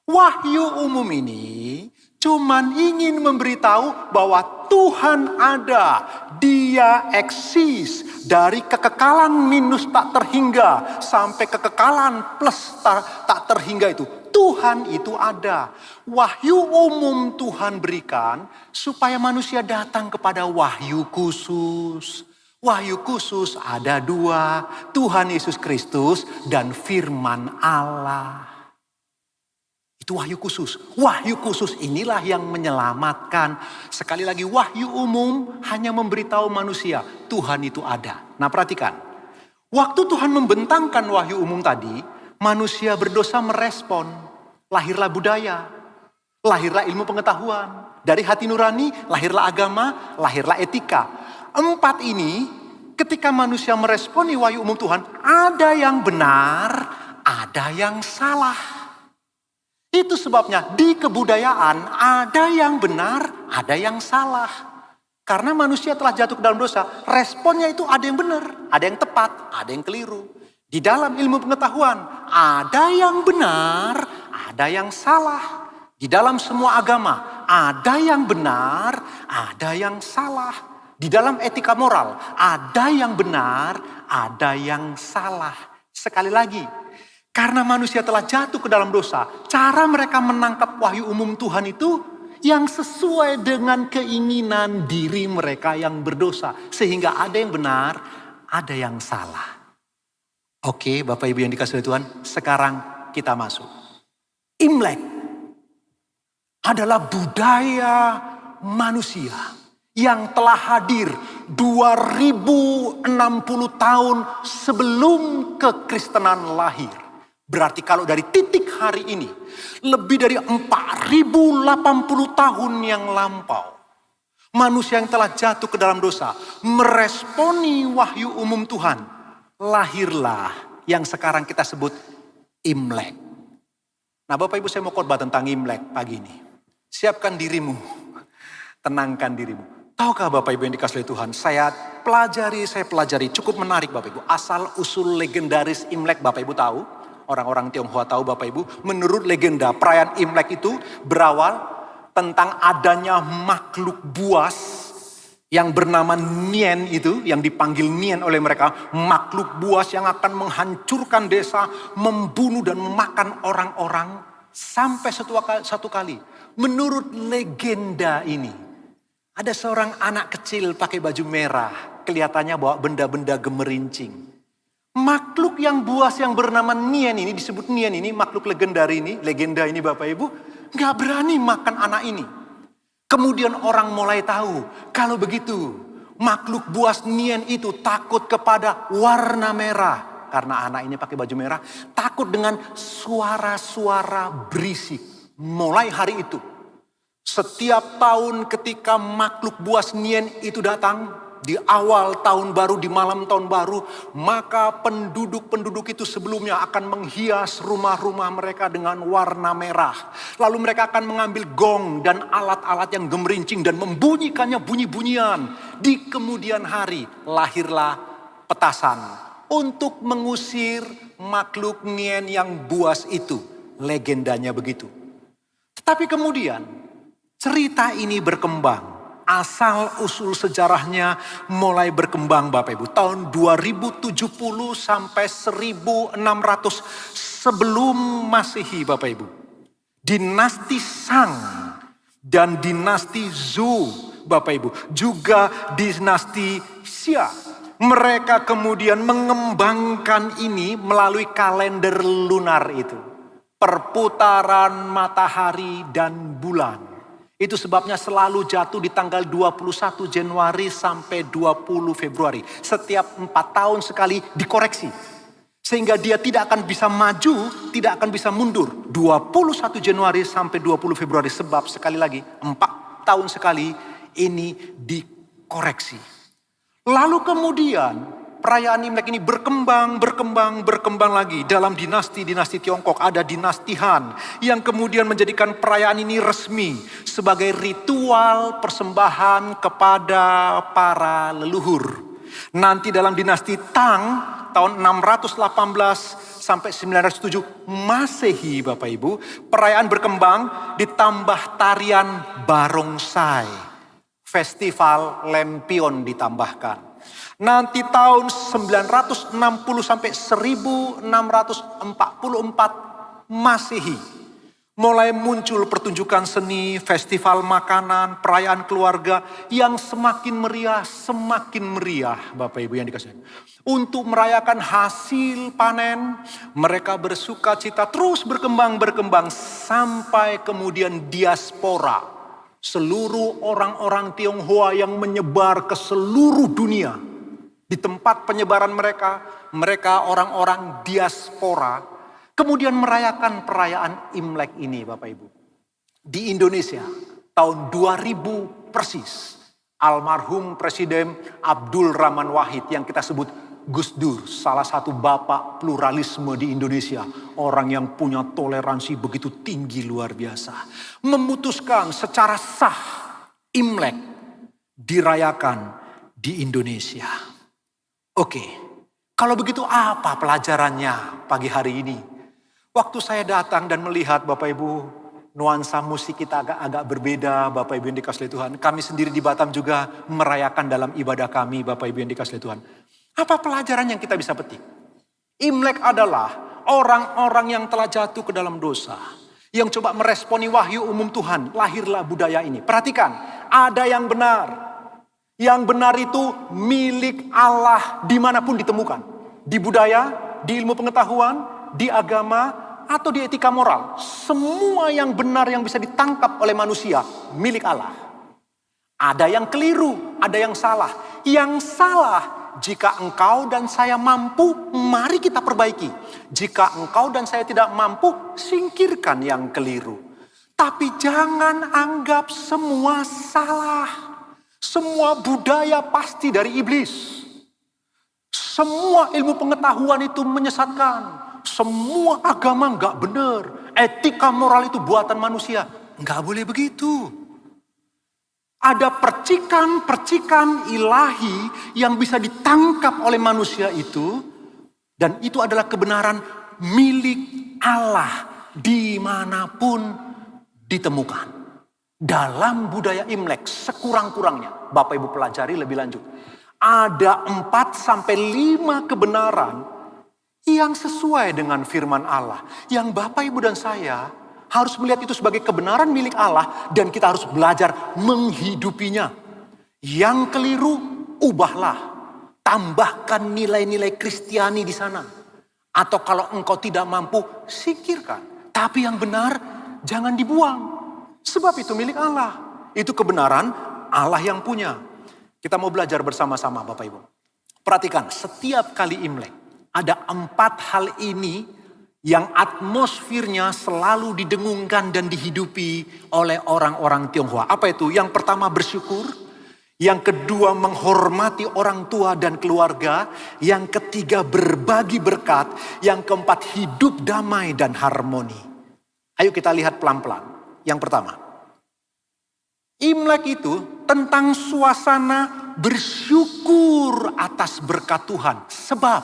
Wahyu umum ini cuman ingin memberitahu bahwa Tuhan ada. Dia eksis dari kekekalan minus tak terhingga sampai kekekalan plus tak terhingga itu. Tuhan itu ada. Wahyu umum Tuhan berikan supaya manusia datang kepada wahyu khusus. Wahyu khusus ada dua, Tuhan Yesus Kristus dan firman Allah. Itu wahyu khusus. Wahyu khusus inilah yang menyelamatkan. Sekali lagi wahyu umum hanya memberitahu manusia Tuhan itu ada. Nah perhatikan. Waktu Tuhan membentangkan wahyu umum tadi, manusia berdosa merespon. Lahirlah budaya. Lahirlah ilmu pengetahuan. Dari hati nurani, lahirlah agama, lahirlah etika. 4 ini ketika manusia meresponi wahyu umum Tuhan, ada yang benar, ada yang salah. Itu sebabnya di kebudayaan ada yang benar, ada yang salah. Karena manusia telah jatuh ke dalam dosa, responnya itu ada yang benar, ada yang tepat, ada yang keliru. Di dalam ilmu pengetahuan ada yang benar, ada yang salah. Di dalam semua agama ada yang benar, ada yang salah. Di dalam etika moral, ada yang benar, ada yang salah. Sekali lagi, karena manusia telah jatuh ke dalam dosa, cara mereka menangkap wahyu umum Tuhan itu yang sesuai dengan keinginan diri mereka yang berdosa. Sehingga ada yang benar, ada yang salah. Oke, Bapak Ibu yang dikasihi Tuhan, sekarang kita masuk. Imlek adalah budaya manusia yang telah hadir 2060 tahun sebelum kekristenan lahir. Berarti kalau dari titik hari ini, lebih dari 4080 tahun yang lampau, manusia yang telah jatuh ke dalam dosa meresponi wahyu umum Tuhan. Lahirlah yang sekarang kita sebut Imlek. Nah, Bapak Ibu, saya mau khotbah tentang Imlek pagi ini. Siapkan dirimu, tenangkan dirimu. Tahukah Bapak Ibu yang dikasihi Tuhan, saya pelajari, cukup menarik Bapak Ibu. Asal usul legendaris Imlek Bapak Ibu tahu, orang-orang Tionghoa tahu Bapak Ibu. Menurut legenda, perayaan Imlek itu berawal tentang adanya makhluk buas yang bernama Nien itu, yang dipanggil Nien oleh mereka. Makhluk buas yang akan menghancurkan desa, membunuh dan memakan orang-orang sampai satu kali. Menurut legenda ini, ada seorang anak kecil pakai baju merah, kelihatannya bawa benda-benda gemerincing. Makhluk yang buas yang bernama Nien ini, disebut Nien ini, makhluk legenda ini Bapak Ibu, gak berani makan anak ini. Kemudian orang mulai tahu, kalau begitu makhluk buas Nien itu takut kepada warna merah. Karena anak ini pakai baju merah, takut dengan suara-suara berisik. Mulai hari itu, setiap tahun ketika makhluk buas Nien itu datang, di awal tahun baru, di malam tahun baru, maka penduduk-penduduk itu sebelumnya akan menghias rumah-rumah mereka dengan warna merah. Lalu mereka akan mengambil gong dan alat-alat yang gemerincing dan membunyikannya bunyi-bunyian. Di kemudian hari lahirlah petasan untuk mengusir makhluk Nien yang buas itu. Legendanya begitu. Tapi kemudian cerita ini berkembang. Asal usul sejarahnya mulai berkembang Bapak Ibu. Tahun 2070 sampai 1600 sebelum Masehi Bapak Ibu. Dinasti Shang dan dinasti Zhou Bapak Ibu. Juga dinasti Xia. Mereka kemudian mengembangkan ini melalui kalender lunar itu. Perputaran matahari dan bulan. Itu sebabnya selalu jatuh di tanggal 21 Januari sampai 20 Februari. Setiap 4 tahun sekali dikoreksi. Sehingga dia tidak akan bisa maju, tidak akan bisa mundur. 21 Januari sampai 20 Februari. Sebab sekali lagi 4 tahun sekali ini dikoreksi. Lalu kemudian perayaan Imlek ini berkembang lagi. Dalam dinasti Tiongkok ada dinasti Han yang kemudian menjadikan perayaan ini resmi sebagai ritual persembahan kepada para leluhur. Nanti dalam dinasti Tang tahun 618 sampai 907 Masehi Bapak Ibu, perayaan berkembang ditambah tarian barongsai. Festival lempion ditambahkan. Nanti tahun 960 sampai 1644 Masehi. Mulai muncul pertunjukan seni, festival makanan, perayaan keluarga yang semakin meriah Bapak Ibu yang dikasihi. Untuk merayakan hasil panen, mereka bersuka cita terus berkembang sampai kemudian diaspora. Seluruh orang-orang Tionghoa yang menyebar ke seluruh dunia. Di tempat penyebaran mereka orang-orang diaspora. Kemudian merayakan perayaan Imlek ini Bapak Ibu. Di Indonesia tahun 2000 persis. Almarhum Presiden Abdul Rahman Wahid yang kita sebut Gus Dur. Salah satu bapak pluralisme di Indonesia. Orang yang punya toleransi begitu tinggi luar biasa. Memutuskan secara sah Imlek dirayakan di Indonesia. Oke, kalau begitu apa pelajarannya pagi hari ini? Waktu saya datang dan melihat Bapak Ibu nuansa musik kita agak berbeda, Bapak Ibu yang dikasihi Tuhan. Kami sendiri di Batam juga merayakan dalam ibadah kami, Bapak Ibu yang dikasihi Tuhan. Apa pelajaran yang kita bisa petik? Imlek adalah orang-orang yang telah jatuh ke dalam dosa, yang coba meresponi wahyu umum Tuhan, lahirlah budaya ini. Perhatikan, ada yang benar. Yang benar itu milik Allah dimanapun ditemukan. Di budaya, di ilmu pengetahuan, di agama, atau di etika moral. Semua yang benar yang bisa ditangkap oleh manusia, milik Allah. Ada yang keliru, ada yang salah. Yang salah, jika engkau dan saya mampu, mari kita perbaiki. Jika engkau dan saya tidak mampu, singkirkan yang keliru. Tapi jangan anggap semua salah. Semua budaya pasti dari iblis. Semua ilmu pengetahuan itu menyesatkan. Semua agama nggak benar. Etika moral itu buatan manusia. Nggak boleh begitu. Ada percikan-percikan ilahi yang bisa ditangkap oleh manusia itu. Dan itu adalah kebenaran milik Allah dimanapun ditemukan. Dalam budaya Imlek sekurang-kurangnya, Bapak Ibu pelajari lebih lanjut. Ada 4-5 kebenaran yang sesuai dengan firman Allah. Yang Bapak Ibu dan saya harus melihat itu sebagai kebenaran milik Allah. Dan kita harus belajar menghidupinya. Yang keliru, ubahlah. Tambahkan nilai-nilai Kristiani di sana. Atau kalau engkau tidak mampu, singkirkan. Tapi yang benar, jangan dibuang. Sebab itu milik Allah. Itu kebenaran Allah yang punya. Kita mau belajar bersama-sama Bapak Ibu. Perhatikan, setiap kali Imlek ada 4 hal ini yang atmosfernya selalu didengungkan dan dihidupi oleh orang-orang Tionghoa. Apa itu? Yang pertama bersyukur. Yang kedua menghormati orang tua dan keluarga. Yang ketiga berbagi berkat. Yang keempat hidup damai dan harmoni. Ayo kita lihat pelan-pelan. Yang pertama, Imlek itu tentang suasana bersyukur atas berkat Tuhan. Sebab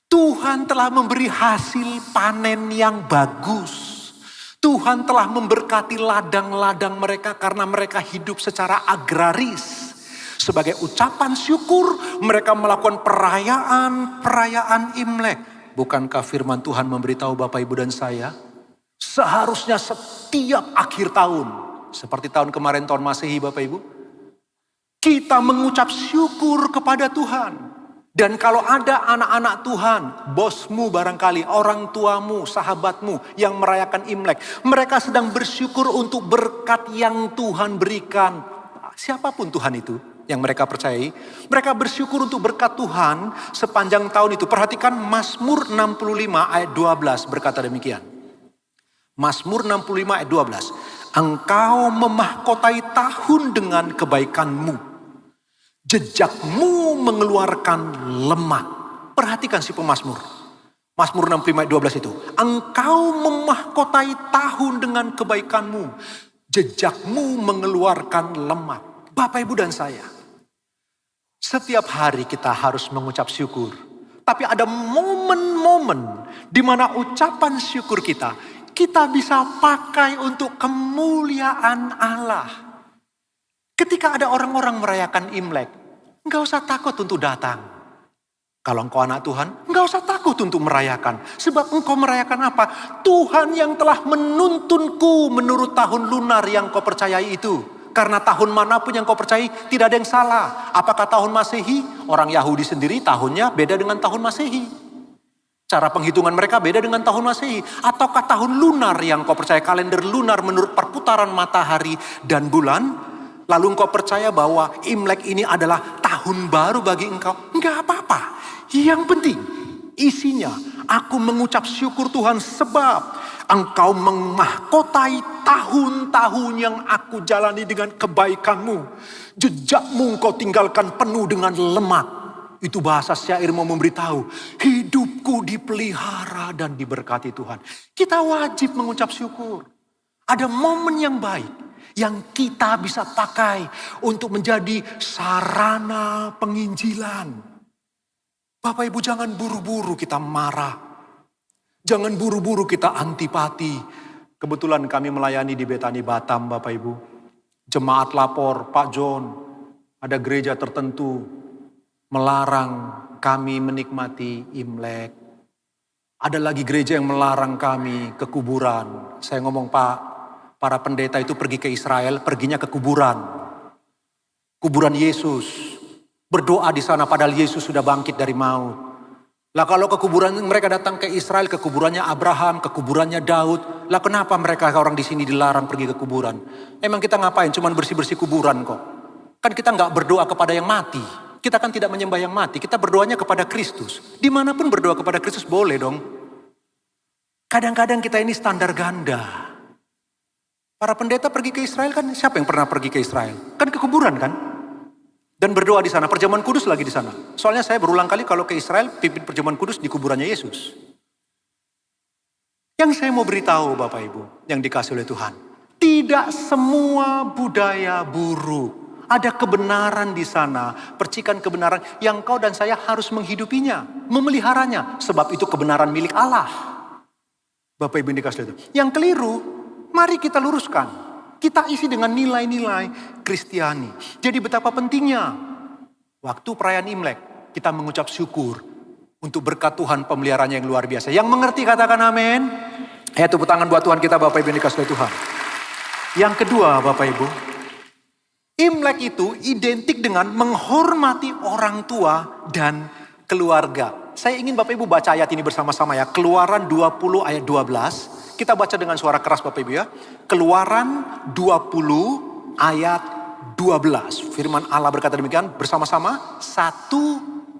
Tuhan telah memberi hasil panen yang bagus. Tuhan telah memberkati ladang-ladang mereka karena mereka hidup secara agraris. Sebagai ucapan syukur mereka melakukan perayaan Imlek. Bukankah firman Tuhan memberitahu Bapak Ibu dan saya? Seharusnya setiap akhir tahun, seperti tahun kemarin tahun Masehi Bapak Ibu, kita mengucap syukur kepada Tuhan. Dan kalau ada anak-anak Tuhan, bosmu barangkali, orang tuamu, sahabatmu yang merayakan Imlek, mereka sedang bersyukur untuk berkat yang Tuhan berikan. Siapapun Tuhan itu yang mereka percayai, mereka bersyukur untuk berkat Tuhan sepanjang tahun itu. Perhatikan Mazmur 65 ayat 12 berkata demikian. Mazmur 65 ayat 12. Engkau memahkotai tahun dengan kebaikanmu. Jejakmu mengeluarkan lemak. Perhatikan si pemazmur. Mazmur 65 ayat 12 itu. Engkau memahkotai tahun dengan kebaikanmu. Jejakmu mengeluarkan lemak. Bapak Ibu dan saya. Setiap hari kita harus mengucap syukur. Tapi ada momen-momen di mana ucapan syukur kita bisa pakai untuk kemuliaan Allah. Ketika ada orang-orang merayakan Imlek, enggak usah takut untuk datang. Kalau engkau anak Tuhan, enggak usah takut untuk merayakan. Sebab engkau merayakan apa? Tuhan yang telah menuntunku menurut tahun lunar yang kau percayai itu. Karena tahun manapun yang kau percayai, tidak ada yang salah. Apakah tahun Masehi? Orang Yahudi sendiri tahunnya beda dengan tahun Masehi. Cara penghitungan mereka beda dengan tahun Masehi. Ataukah tahun lunar yang kau percaya, kalender lunar menurut perputaran matahari dan bulan. Lalu engkau percaya bahwa Imlek ini adalah tahun baru bagi engkau. Enggak apa-apa. Yang penting isinya aku mengucap syukur Tuhan sebab engkau memahkotai tahun-tahun yang aku jalani dengan kebaikanmu. Jejakmu engkau tinggalkan penuh dengan lemak. Itu bahasa syair mau memberitahu. Hidupku dipelihara dan diberkati Tuhan. Kita wajib mengucap syukur. Ada momen yang baik. Yang kita bisa pakai untuk menjadi sarana penginjilan. Bapak Ibu jangan buru-buru kita marah. Jangan buru-buru kita antipati. Kebetulan kami melayani di Betani Batam, Bapak Ibu. Jemaat lapor, Pak John, ada gereja tertentu melarang kami menikmati Imlek. Ada lagi gereja yang melarang kami ke kuburan. Saya ngomong, Pak, para pendeta itu pergi ke Israel, perginya ke kuburan. Kuburan Yesus. Berdoa di sana padahal Yesus sudah bangkit dari maut. Lah kalau ke kuburan mereka datang ke Israel, ke kuburannya Abraham, ke kuburannya Daud. Lah kenapa mereka orang di sini dilarang pergi ke kuburan? Emang kita ngapain? Cuman bersih-bersih kuburan kok. Kan kita nggak berdoa kepada yang mati. Kita kan tidak menyembah yang mati. Kita berdoanya kepada Kristus. Dimanapun berdoa kepada Kristus boleh dong. Kadang-kadang kita ini standar ganda. Para pendeta pergi ke Israel kan, siapa yang pernah pergi ke Israel? Kan ke kuburan kan? Dan berdoa di sana, perjamuan kudus lagi di sana. Soalnya saya berulang kali kalau ke Israel, pimpin perjamuan kudus di kuburannya Yesus. Yang saya mau beritahu Bapak Ibu, yang dikasih oleh Tuhan. Tidak semua budaya buruk. Ada kebenaran di sana, percikan kebenaran yang kau dan saya harus menghidupinya, memeliharanya. Sebab itu kebenaran milik Allah. Bapak Ibu yang dikasih oleh Tuhan. Yang keliru, mari kita luruskan. Kita isi dengan nilai-nilai Kristiani. Jadi betapa pentingnya waktu perayaan Imlek kita mengucap syukur untuk berkat Tuhan pemeliharaannya yang luar biasa. Yang mengerti katakan amin. Ya, tepuk tangan buat Tuhan kita Bapak Ibu yang dikasihi Tuhan. Yang kedua Bapak Ibu, Imlek itu identik dengan menghormati orang tua dan keluarga. Saya ingin Bapak Ibu baca ayat ini bersama-sama ya. Keluaran 20 ayat 12. Kita baca dengan suara keras Bapak Ibu ya. Keluaran 20 ayat 12. Firman Allah berkata demikian bersama-sama. 1,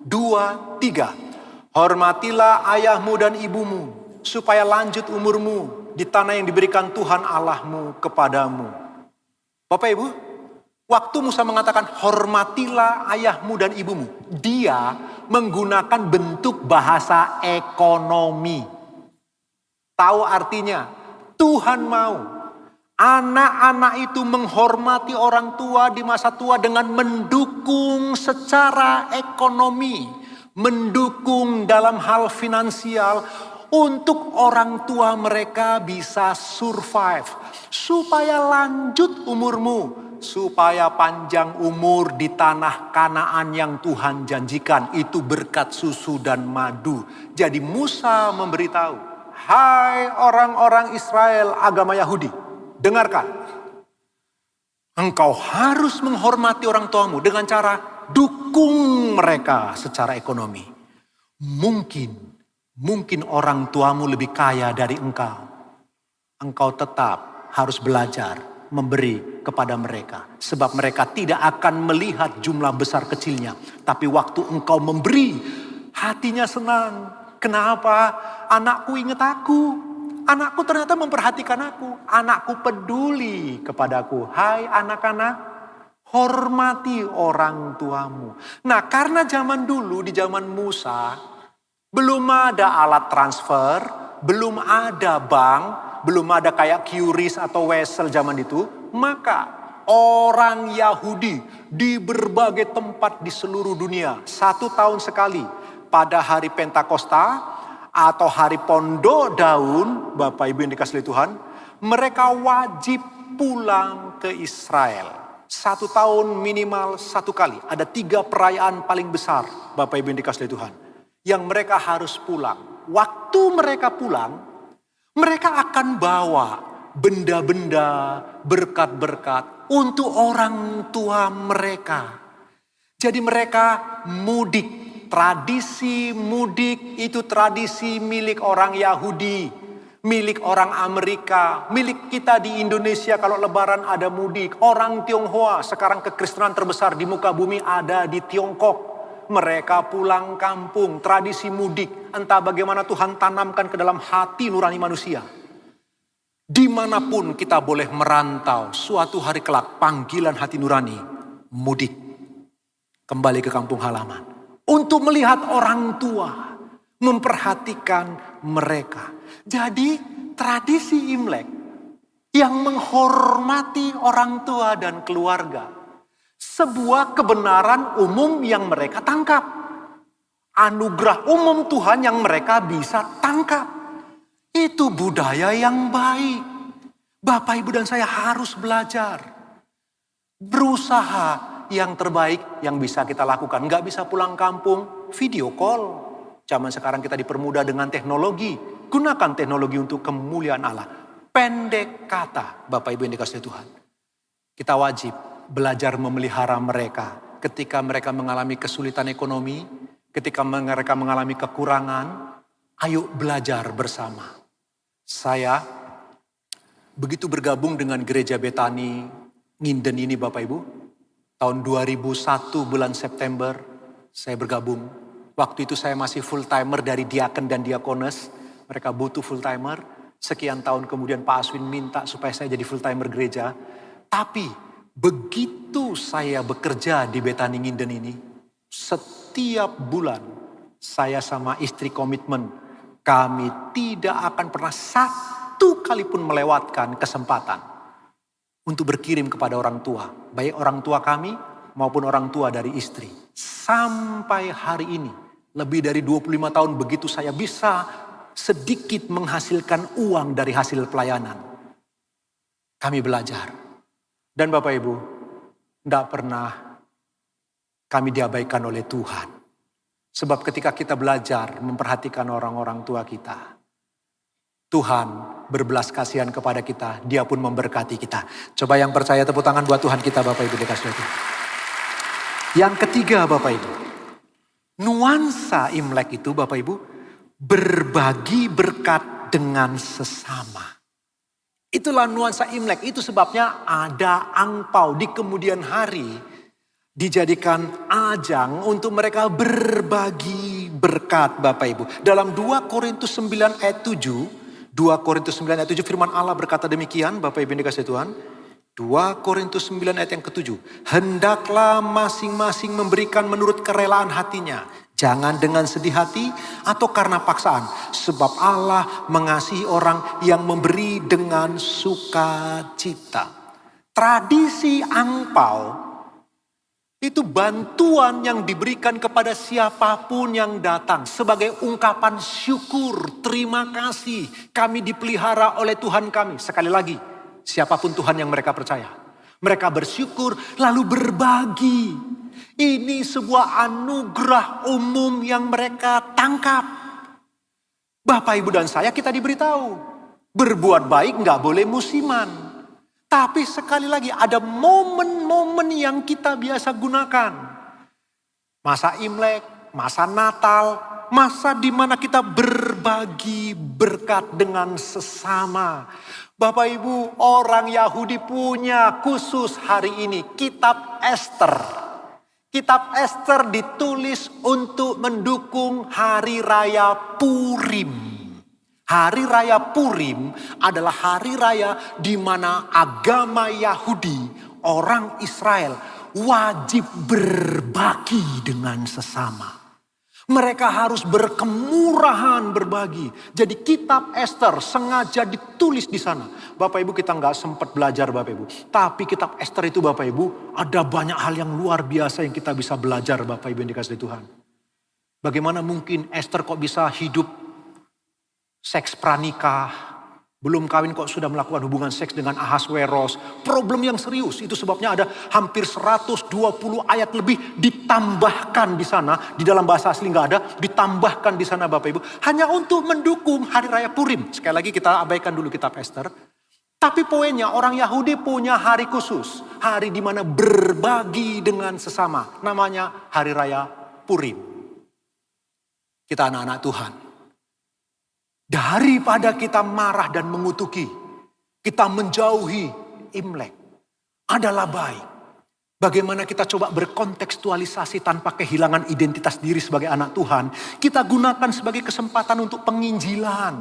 2, 3. Hormatilah ayahmu dan ibumu supaya lanjut umurmu di tanah yang diberikan Tuhan Allahmu kepadamu. Bapak Ibu, waktu Musa mengatakan hormatilah ayahmu dan ibumu, dia menggunakan bentuk bahasa ekonomi. Tahu artinya, Tuhan mau anak-anak itu menghormati orang tua di masa tua dengan mendukung secara ekonomi, mendukung dalam hal finansial untuk orang tua mereka bisa survive, supaya lanjut umurmu, supaya panjang umur di tanah Kanaan yang Tuhan janjikan, itu berkat susu dan madu. Jadi Musa memberitahu, hai orang-orang Israel agama Yahudi, dengarkan. Engkau harus menghormati orang tuamu dengan cara dukung mereka secara ekonomi. Mungkin orang tuamu lebih kaya dari engkau. Engkau tetap harus belajar memberi kepada mereka. Sebab mereka tidak akan melihat jumlah besar kecilnya. Tapi waktu engkau memberi, hatinya senang. Kenapa? Anakku ingat aku. Anakku ternyata memperhatikan aku. Anakku peduli kepadaku. Hai anak-anak, hormati orang tuamu. Nah, karena zaman dulu, di zaman Musa, belum ada alat transfer, belum ada bank, belum ada kayak QRIS atau Wesel zaman itu. Maka orang Yahudi di berbagai tempat di seluruh dunia, 1 tahun sekali, pada hari Pentakosta atau hari Pondok Daun, Bapak Ibu yang dikasihi Tuhan, mereka wajib pulang ke Israel. 1 tahun minimal 1 kali. Ada 3 perayaan paling besar, Bapak Ibu yang dikasihi Tuhan, yang mereka harus pulang. Waktu mereka pulang, mereka akan bawa benda-benda, berkat-berkat untuk orang tua mereka. Jadi mereka mudik. Tradisi mudik itu tradisi milik orang Yahudi, milik orang Amerika, milik kita di Indonesia. Kalau lebaran ada mudik. Orang Tionghoa, sekarang kekristenan terbesar di muka bumi ada di Tiongkok. Mereka pulang kampung, tradisi mudik. Entah bagaimana Tuhan tanamkan ke dalam hati nurani manusia. Dimanapun kita boleh merantau, suatu hari kelak panggilan hati nurani, mudik. Kembali ke kampung halaman. Untuk melihat orang tua, memperhatikan mereka. Jadi tradisi Imlek yang menghormati orang tua dan keluarga. Sebuah kebenaran umum yang mereka tangkap. Anugerah umum Tuhan yang mereka bisa tangkap. Itu budaya yang baik. Bapak, Ibu dan saya harus belajar. Berusaha yang terbaik yang bisa kita lakukan. Nggak bisa pulang kampung, video call. Zaman sekarang kita dipermudah dengan teknologi. Gunakan teknologi untuk kemuliaan Allah. Pendek kata, Bapak Ibu yang dikasihi Tuhan. Kita wajib belajar memelihara mereka. Ketika mereka mengalami kesulitan ekonomi, ketika mereka mengalami kekurangan, ayo belajar bersama. Saya begitu bergabung dengan gereja Betani Nginden ini Bapak Ibu. Tahun 2001 bulan September saya bergabung. Waktu itu saya masih full timer dari diaken dan diakones. Mereka butuh full timer. Sekian tahun kemudian Pak Aswin minta supaya saya jadi full timer gereja. Tapi begitu saya bekerja di Betani Nginden ini, setiap bulan saya sama istri komitmen, kami tidak akan pernah satu kali pun melewatkan kesempatan untuk berkirim kepada orang tua. Baik orang tua kami maupun orang tua dari istri. Sampai hari ini, lebih dari 25 tahun begitu saya bisa sedikit menghasilkan uang dari hasil pelayanan. Kami belajar. Dan Bapak Ibu, tidak pernah kami diabaikan oleh Tuhan. Sebab ketika kita belajar memperhatikan orang-orang tua kita, Tuhan berbelas kasihan kepada kita, Dia pun memberkati kita. Coba yang percaya tepuk tangan buat Tuhan kita Bapak Ibu dikasih Tuhan. Yang ketiga Bapak Ibu, nuansa Imlek itu Bapak Ibu, berbagi berkat dengan sesama. Itulah nuansa Imlek, itu sebabnya ada angpau di kemudian hari. Dijadikan ajang untuk mereka berbagi berkat Bapak Ibu. Dalam 2 Korintus 9 ayat 7, 2 Korintus 9 ayat 7 firman Allah berkata demikian Bapak Ibu yang dikasihi Tuhan. 2 Korintus 9 ayat yang ke-7. Hendaklah masing-masing memberikan menurut kerelaan hatinya. Jangan dengan sedih hati atau karena paksaan. Sebab Allah mengasihi orang yang memberi dengan sukacita. Tradisi angpau itu bantuan yang diberikan kepada siapapun yang datang. Sebagai ungkapan syukur, terima kasih. Kami dipelihara oleh Tuhan kami. Sekali lagi, siapapun Tuhan yang mereka percaya. Mereka bersyukur lalu berbagi. Ini sebuah anugerah umum yang mereka tangkap. Bapak, Ibu dan saya kita diberitahu. Berbuat baik nggak boleh musiman. Tapi sekali lagi ada momen-momen yang kita biasa gunakan. Masa Imlek, masa Natal, masa di mana kita berbagi berkat dengan sesama. Bapak Ibu, orang Yahudi punya khusus hari ini kitab Ester. Kitab Ester ditulis untuk mendukung Hari Raya Purim. Hari Raya Purim adalah hari raya di mana agama Yahudi, orang Israel, wajib berbagi dengan sesama. Mereka harus berkemurahan berbagi. Jadi kitab Ester sengaja ditulis di sana. Bapak Ibu kita nggak sempat belajar Bapak Ibu. Tapi kitab Ester itu Bapak Ibu ada banyak hal yang luar biasa yang kita bisa belajar Bapak Ibu yang dikasihi Tuhan. Bagaimana mungkin Ester kok bisa hidup seks pranikah. Belum kawin kok sudah melakukan hubungan seks dengan Ahasweros. Problem yang serius. Itu sebabnya ada hampir 120 ayat lebih ditambahkan di sana. Di dalam bahasa asli nggak ada. Ditambahkan di sana Bapak Ibu. Hanya untuk mendukung Hari Raya Purim. Sekali lagi kita abaikan dulu kitab Ester. Tapi poinnya orang Yahudi punya hari khusus. Hari di mana berbagi dengan sesama. Namanya Hari Raya Purim. Kita anak-anak Tuhan. Daripada kita marah dan mengutuki, kita menjauhi Imlek. Adalah baik. Bagaimana kita coba berkontekstualisasi tanpa kehilangan identitas diri sebagai anak Tuhan. Kita gunakan sebagai kesempatan untuk penginjilan.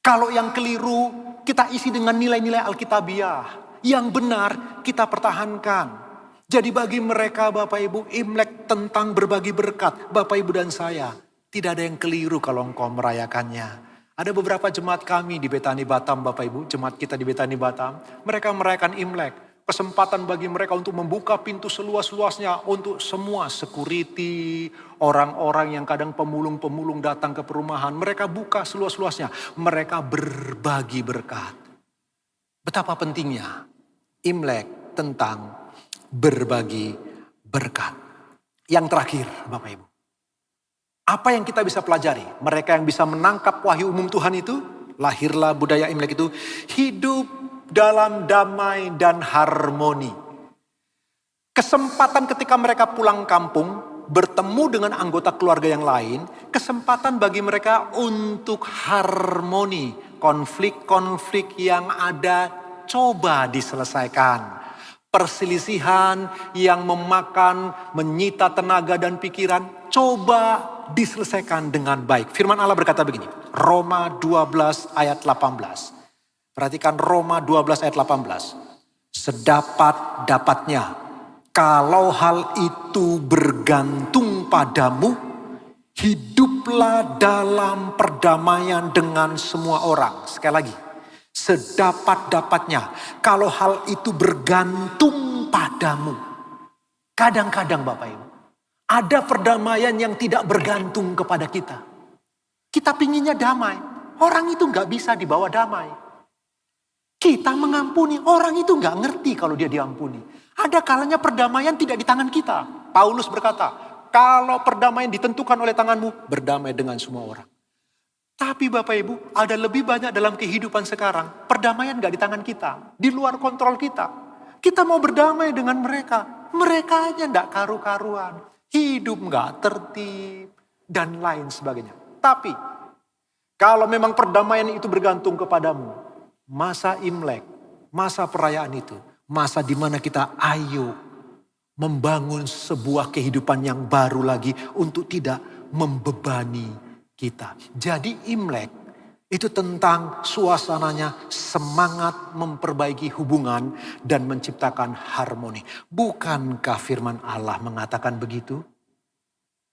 Kalau yang keliru, kita isi dengan nilai-nilai Alkitabiah. Yang benar, kita pertahankan. Jadi bagi mereka Bapak Ibu, Imlek tentang berbagi berkat. Bapak Ibu dan saya. Tidak ada yang keliru kalau engkau merayakannya. Ada beberapa jemaat kami di Betani Batam Bapak Ibu. Jemaat kita di Betani Batam. Mereka merayakan Imlek. Kesempatan bagi mereka untuk membuka pintu seluas-luasnya. Untuk semua security. Orang-orang yang kadang pemulung-pemulung datang ke perumahan. Mereka buka seluas-luasnya. Mereka berbagi berkat. Betapa pentingnya Imlek tentang berbagi berkat. Yang terakhir Bapak Ibu. Apa yang kita bisa pelajari? Mereka yang bisa menangkap wahyu umum Tuhan itu, lahirlah budaya Imlek itu, hidup dalam damai dan harmoni. Kesempatan ketika mereka pulang kampung, bertemu dengan anggota keluarga yang lain, kesempatan bagi mereka untuk harmoni. Konflik-konflik yang ada coba diselesaikan. Perselisihan yang memakan, menyita tenaga dan pikiran, coba diselesaikan dengan baik. Firman Allah berkata begini, Roma 12 ayat 18. Perhatikan Roma 12 ayat 18. Sedapat-dapatnya, kalau hal itu bergantung padamu, hiduplah dalam perdamaian dengan semua orang. Sekali lagi, sedapat-dapatnya, kalau hal itu bergantung padamu. Kadang-kadang Bapak Ibu, ada perdamaian yang tidak bergantung kepada kita. Kita pinginnya damai. Orang itu gak bisa dibawa damai. Kita mengampuni. Orang itu gak ngerti kalau dia diampuni. Ada kalanya perdamaian tidak di tangan kita. Paulus berkata, kalau perdamaian ditentukan oleh tanganmu, berdamai dengan semua orang. Tapi Bapak Ibu, ada lebih banyak dalam kehidupan sekarang. Perdamaian gak di tangan kita. Di luar kontrol kita. Kita mau berdamai dengan mereka. Mereka aja gak karu-karuan. Hidup gak tertib, dan lain sebagainya. Tapi, kalau memang perdamaian itu bergantung kepadamu, masa Imlek, masa perayaan itu, masa dimana kita ayo membangun sebuah kehidupan yang baru lagi untuk tidak membebani kita. Jadi Imlek itu tentang suasananya semangat memperbaiki hubungan dan menciptakan harmoni. Bukankah firman Allah mengatakan begitu?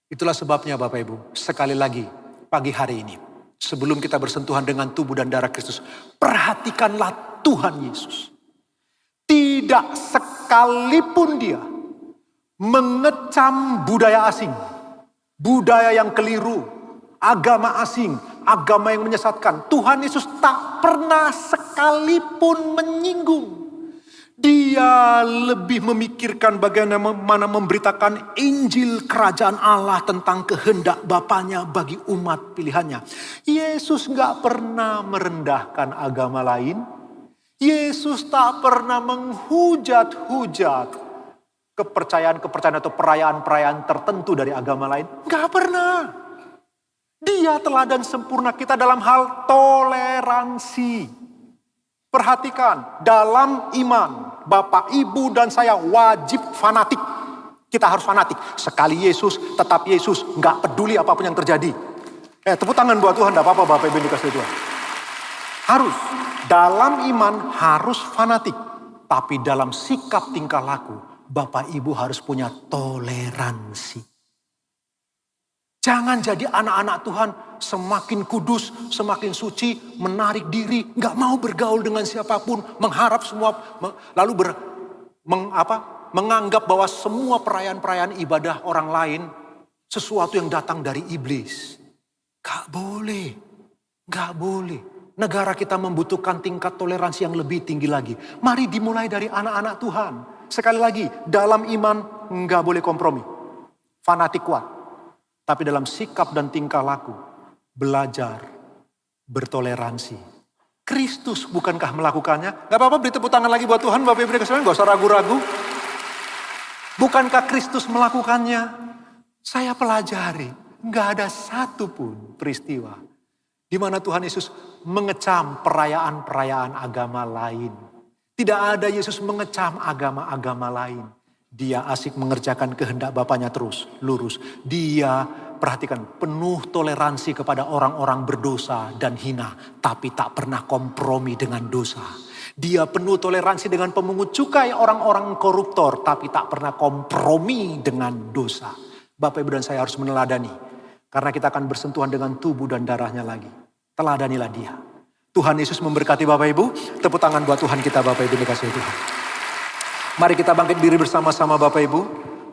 Itulah sebabnya Bapak Ibu, sekali lagi pagi hari ini, sebelum kita bersentuhan dengan tubuh dan darah Kristus, perhatikanlah Tuhan Yesus. Tidak sekalipun dia mengecam budaya asing, budaya yang keliru, agama asing, agama yang menyesatkan. Tuhan Yesus tak pernah sekalipun menyinggung. Dia lebih memikirkan bagaimana memberitakan Injil kerajaan Allah tentang kehendak Bapanya bagi umat pilihannya. Yesus gak pernah merendahkan agama lain. Yesus tak pernah menghujat-hujat kepercayaan-kepercayaan atau perayaan-perayaan tertentu dari agama lain. Gak pernah. Dia teladan sempurna kita dalam hal toleransi. Perhatikan, dalam iman, Bapak, Ibu, dan saya wajib fanatik. Kita harus fanatik. Sekali Yesus, tetap Yesus. Nggak peduli apapun yang terjadi. Tepuk tangan buat Tuhan, nggak apa-apa Bapak Ibu dikasih Tuhan. Harus, dalam iman harus fanatik. Tapi dalam sikap tingkah laku, Bapak Ibu harus punya toleransi. Jangan jadi anak-anak Tuhan semakin kudus, semakin suci, menarik diri, nggak mau bergaul dengan siapapun, mengharap semua, lalu menganggap bahwa semua perayaan-perayaan ibadah orang lain sesuatu yang datang dari iblis. Gak boleh, gak boleh. Negara kita membutuhkan tingkat toleransi yang lebih tinggi lagi. Mari dimulai dari anak-anak Tuhan. Sekali lagi, dalam iman nggak boleh kompromi, fanatik kuat. Tapi dalam sikap dan tingkah laku, belajar bertoleransi. Kristus bukankah melakukannya? Gak apa-apa, beri tepuk tangan lagi buat Tuhan, Bapak Ibu sekalian, gak usah ragu-ragu. Bukankah Kristus melakukannya? Saya pelajari, gak ada satupun peristiwa di mana Tuhan Yesus mengecam perayaan-perayaan agama lain. Tidak ada Yesus mengecam agama-agama lain. Dia asik mengerjakan kehendak Bapanya terus, lurus. Dia, perhatikan, penuh toleransi kepada orang-orang berdosa dan hina. Tapi tak pernah kompromi dengan dosa. Dia penuh toleransi dengan pemungut cukai, orang-orang koruptor. Tapi tak pernah kompromi dengan dosa. Bapak Ibu dan saya harus meneladani. Karena kita akan bersentuhan dengan tubuh dan darahnya lagi. Teladanilah dia. Tuhan Yesus memberkati Bapak Ibu. Tepuk tangan buat Tuhan kita, Bapak Ibu dikasihi Tuhan. Mari kita bangkit diri bersama-sama Bapak Ibu.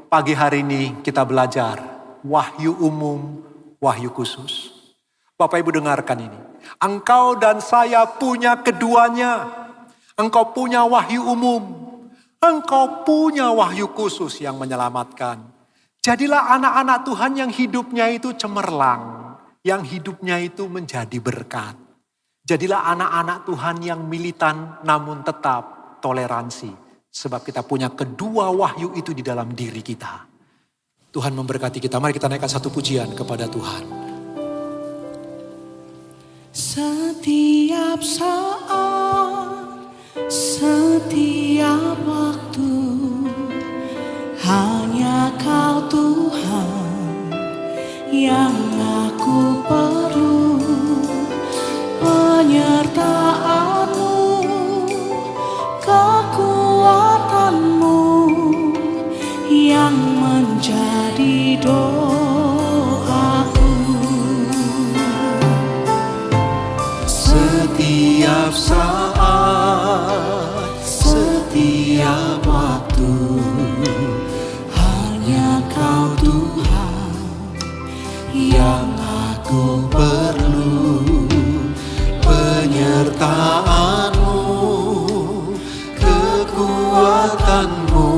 Pagi hari ini kita belajar wahyu umum, wahyu khusus. Bapak Ibu dengarkan ini. Engkau dan saya punya keduanya. Engkau punya wahyu umum. Engkau punya wahyu khusus yang menyelamatkan. Jadilah anak-anak Tuhan yang hidupnya itu cemerlang. Yang hidupnya itu menjadi berkat. Jadilah anak-anak Tuhan yang militan namun tetap toleransi. Sebab kita punya kedua wahyu itu di dalam diri kita. Tuhan memberkati kita. Mari kita naikkan satu pujian kepada Tuhan. Setiap saat, setiap waktu, hanya Kau Tuhan yang aku perlu. Penyertaan-Mu, kekuatan-Mu yang menjadi doaku. Setiap saat, setiap waktu, Hanya Kau Tuhan yang aku perlu. Penyertaan-Mu, kekuatan-Mu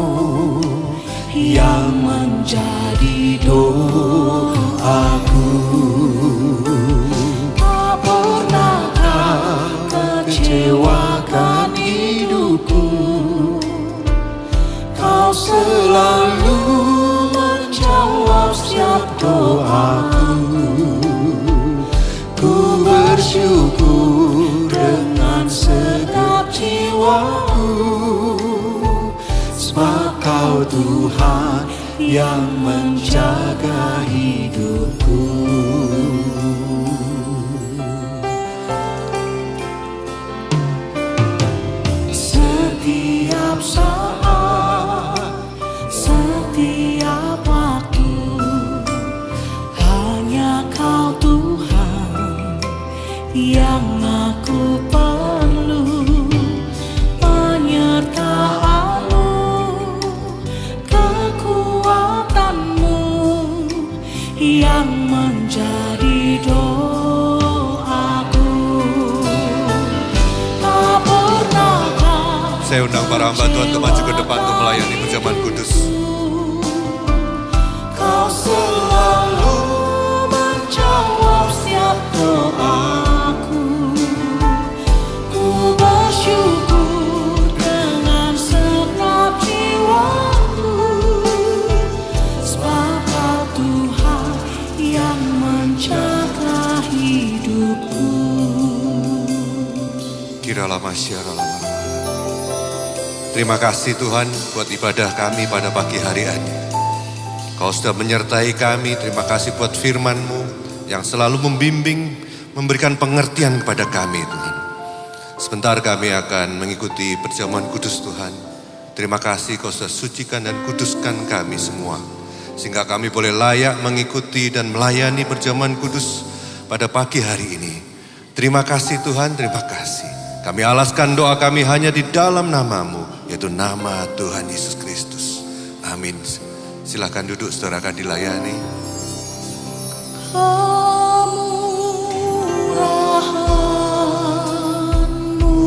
yang menjadi doaku. tak pernah Kau Kecewakan hidupku, Kau selalu menjawab setiap doaku. Ku bersyukur dengan segenap jiwaku, sebab Kau Tuhan yang menjaga hidupku. Setiap saat, setiap waktu, hanya Kau Tuhan yang aku perlu. Penyertaan-Mu, kekuatan-Mu yang menjadi doaku. Tak pernah Kau Saya undang para hamba Tuhan untuk maju ke depan untuk melayani perjamuan kudus. Kau selalu menjawab setiap doaku. Ku bersyukur dengan segenap jiwaku, sebab Kau Tuhan yang menjaga hidupku. Kiralah masyarakat. Terima kasih Tuhan buat ibadah kami pada pagi hari ini. Kau sudah menyertai kami. Terima kasih buat firman-Mu yang selalu membimbing, memberikan pengertian kepada kami Tuhan. Sebentar kami akan mengikuti perjamuan kudus Tuhan. Terima kasih Kau sudah sucikan dan kuduskan kami semua. Sehingga kami boleh layak mengikuti dan melayani perjamuan kudus pada pagi hari ini. Terima kasih Tuhan, terima kasih. Kami alaskan doa kami hanya di dalam nama-Mu, yaitu nama Tuhan Yesus Kristus. Amin. Silakan duduk, saudara akan dilayani. Kemurahan-Mu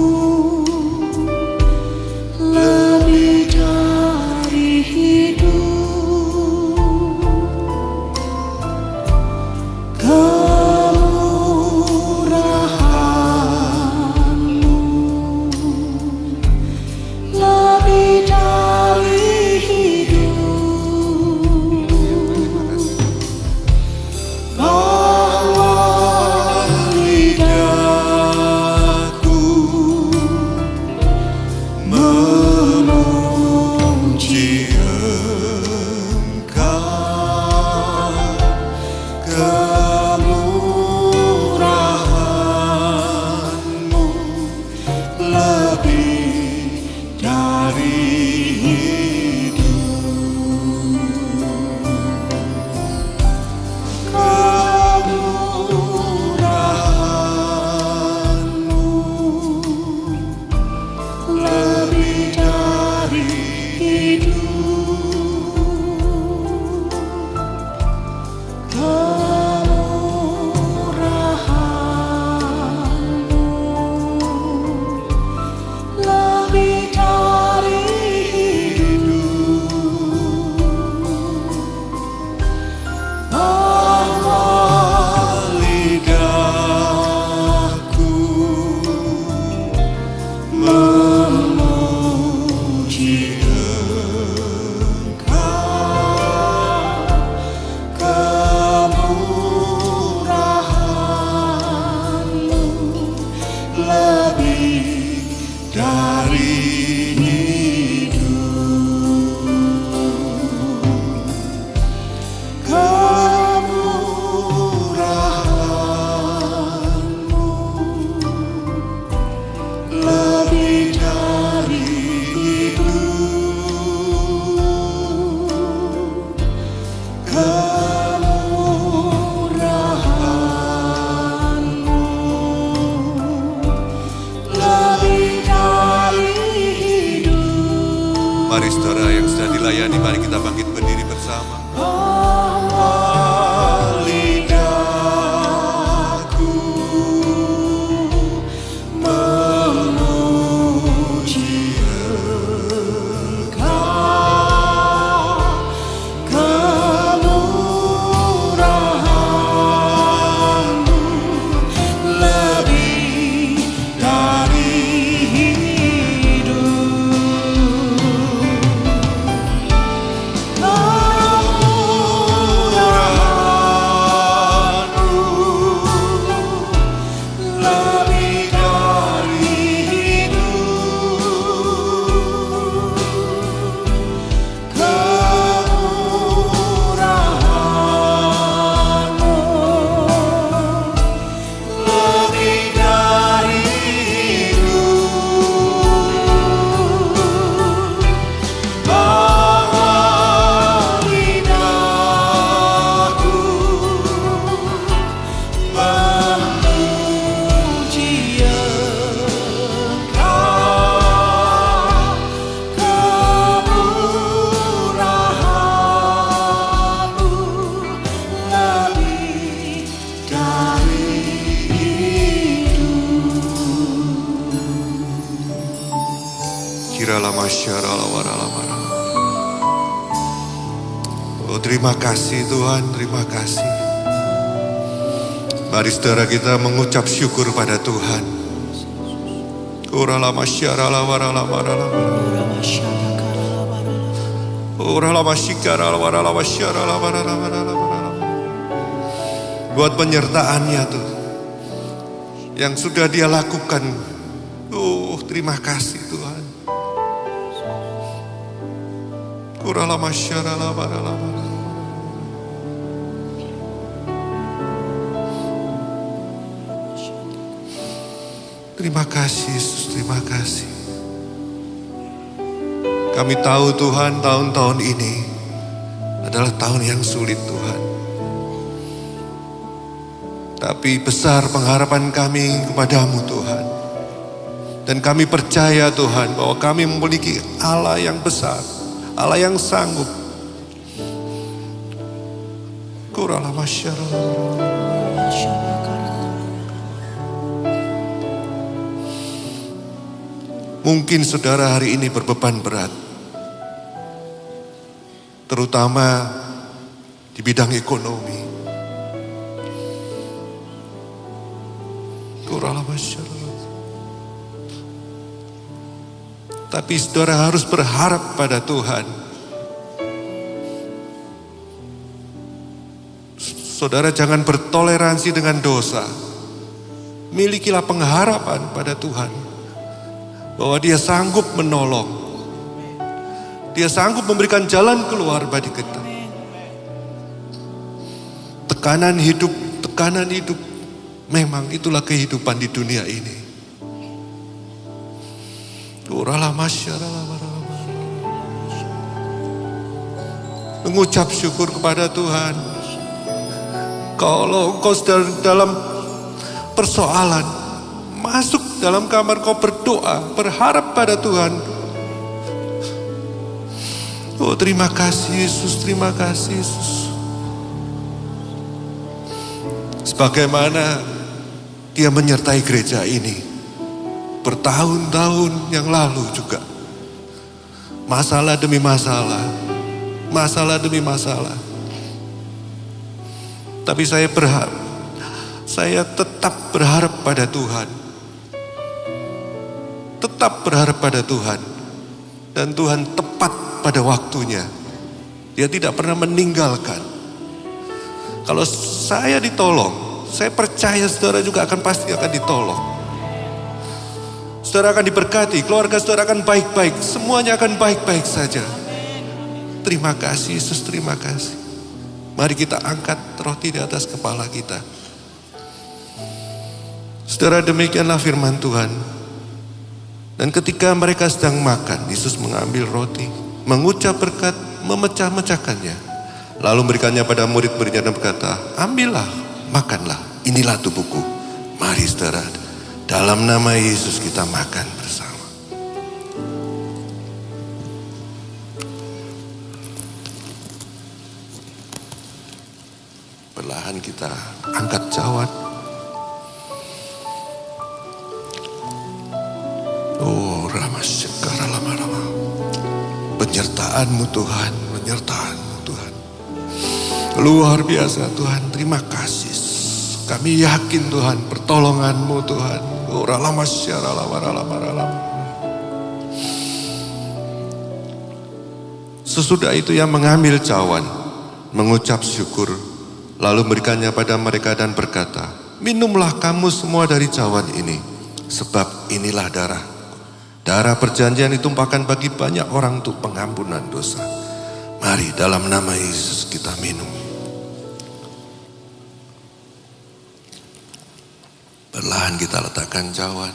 lebih dari hidup. Kemurahan-Mu lebih dari hidup. Suciani, mari kita bangkit berdiri bersama. Oh, terima kasih Tuhan, terima kasih. Mari saudara kita mengucap syukur pada Tuhan. Buat penyertaannya tuh yang sudah dia lakukan. Oh, terima kasih Tuhan. Terima kasih Yesus, terima kasih. Kami tahu Tuhan, tahun-tahun ini adalah tahun yang sulit Tuhan. Tapi besar pengharapan kami kepadamu Tuhan. Dan kami percaya Tuhan bahwa kami memiliki Allah yang besar, Allah yang sanggup. Mungkin saudara hari ini berbeban berat, terutama di bidang ekonomi. Tapi saudara harus berharap pada Tuhan. Saudara jangan bertoleransi dengan dosa. Milikilah pengharapan pada Tuhan. Bahwa dia sanggup menolong. Dia sanggup memberikan jalan keluar bagi kita. Tekanan hidup. Memang itulah kehidupan di dunia ini. Mengucap syukur kepada Tuhan. Kalau engkau sedang dalam persoalan, masuk dalam kamar kau berdoa, berharap pada Tuhan. Oh, terima kasih Yesus, terima kasih Yesus. Sebagaimana Dia menyertai gereja ini bertahun-tahun yang lalu juga. Masalah demi masalah, masalah demi masalah. Tapi saya berharap, saya tetap berharap pada Tuhan. Tetap berharap pada Tuhan. Dan Tuhan tepat pada waktunya. Dia tidak pernah meninggalkan. Kalau saya ditolong, saya percaya saudara juga pasti akan ditolong. Saudara akan diberkati, keluarga saudara akan baik-baik, semuanya akan baik-baik saja. Terima kasih Yesus, terima kasih. Mari kita angkat roti di atas kepala kita. Saudara, demikianlah firman Tuhan. Dan ketika mereka sedang makan, Yesus mengambil roti, mengucap berkat, memecah-mecahkannya. Lalu memberikannya pada murid-muridnya dan berkata, ambillah, makanlah, inilah tubuhku. Mari saudara, dalam nama Yesus kita makan bersama. Perlahan kita angkat cawan. Oh, Ramasyakara lama-lama. Penyertaan-Mu Tuhan, penyertaan-Mu Tuhan. Luar biasa Tuhan, terima kasih. Kami yakin Tuhan, pertolongan-Mu Tuhan. Oh, Ramasyakara lama-lama. Sesudah itu ia mengambil cawan, mengucap syukur, lalu memberikannya pada mereka dan berkata, minumlah kamu semua dari cawan ini, sebab inilah darah. Darah perjanjian ditumpahkan bagi banyak orang untuk pengampunan dosa. Mari dalam nama Yesus kita minum. Perlahan kita letakkan cawan.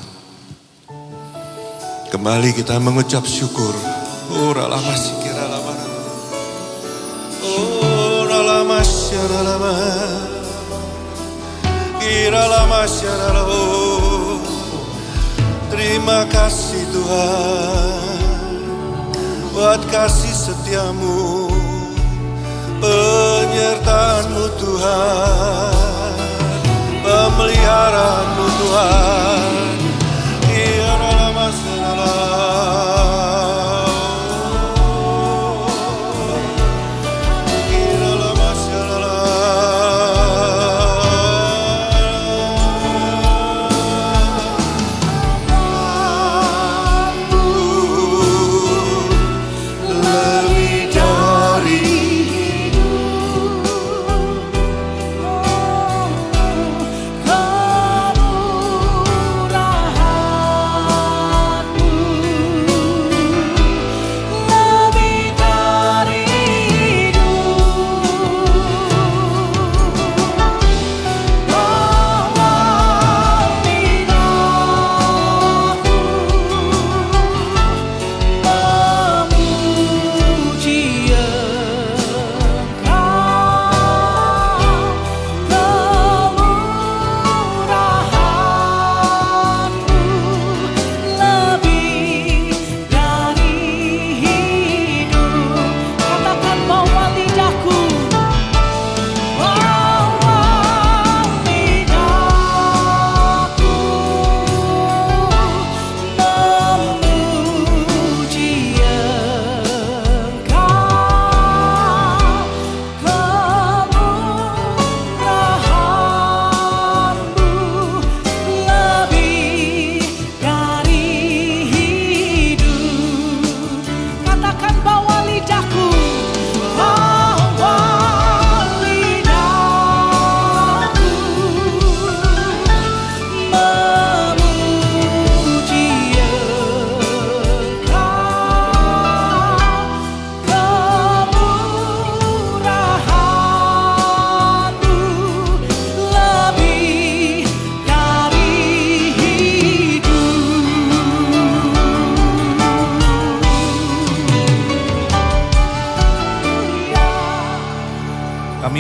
Kembali kita mengucap syukur. Oh, ralama sikira lama. Oh, ralama syara lama. Kira lama syara lama. Terima kasih Tuhan buat kasih setiamu, penyertaan-Mu Tuhan, pemeliharaanmu Tuhan.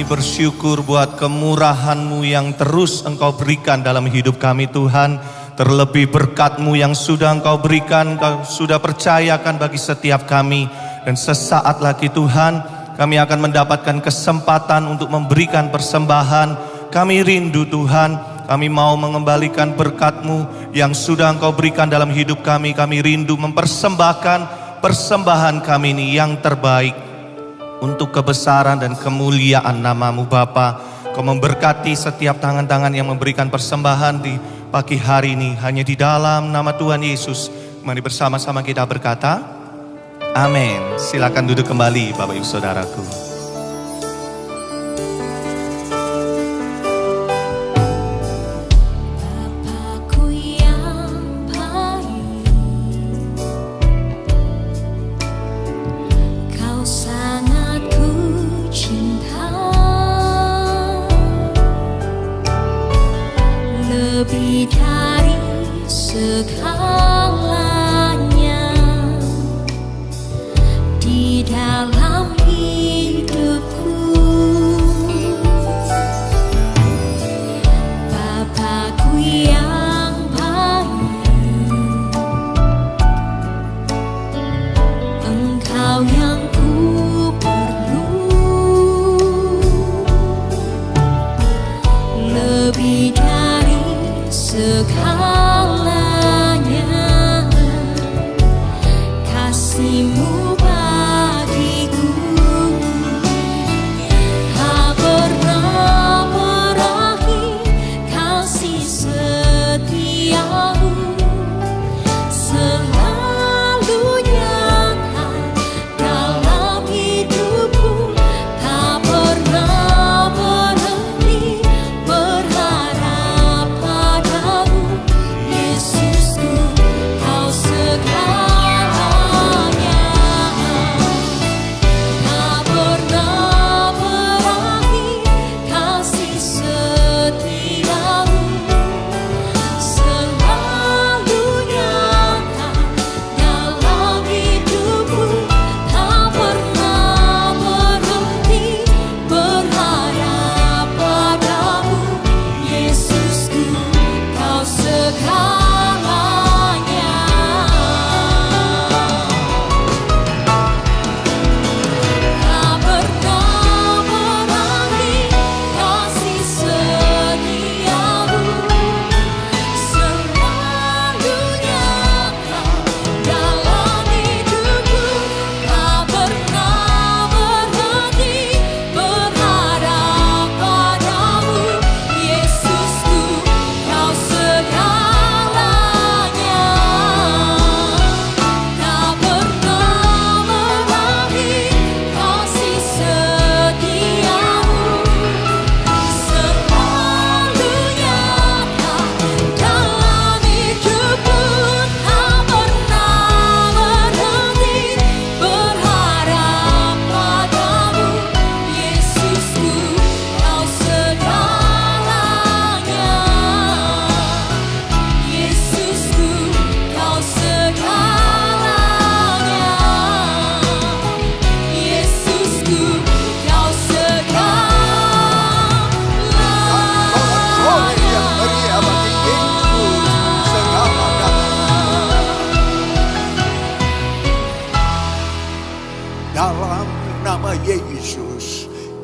Bersyukur buat kemurahan-Mu yang terus Engkau berikan dalam hidup kami Tuhan. Terlebih berkat-Mu yang sudah Engkau berikan, Engkau sudah percayakan bagi setiap kami. Dan sesaat lagi Tuhan, kami akan mendapatkan kesempatan untuk memberikan persembahan. Kami rindu Tuhan, kami mau mengembalikan berkat-Mu yang sudah Engkau berikan dalam hidup kami. Kami rindu mempersembahkan persembahan kami ini yang terbaik untuk kebesaran dan kemuliaan nama-Mu Bapa. Kau memberkati setiap tangan-tangan yang memberikan persembahan di pagi hari ini. Hanya di dalam nama Tuhan Yesus. Mari bersama-sama kita berkata, amin. Silakan duduk kembali Bapak Ibu Saudaraku. Lebih dari segalanya di dalam hidup.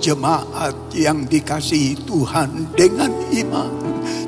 jemaat yang dikasihi Tuhan dengan iman,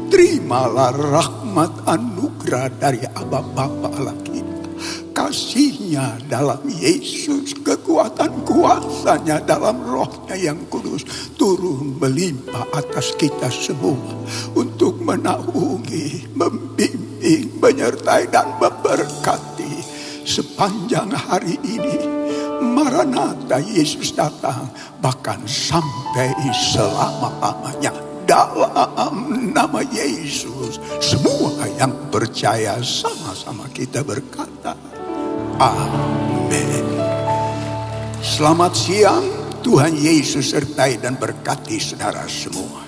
terimalah rahmat anugerah dari Aba Bapa Allah kita. Kasih-Nya dalam Yesus, kekuatan kuasa-Nya dalam Roh-Nya yang kudus turun melimpah atas kita semua untuk menaungi, membimbing, menyertai dan memberkati sepanjang hari ini. Maranatha, Yesus datang, bahkan sampai selama-lamanya. Dalam nama Yesus, semua yang percaya sama-sama kita berkata, amin. Selamat siang, Tuhan Yesus sertai dan berkati saudara semua.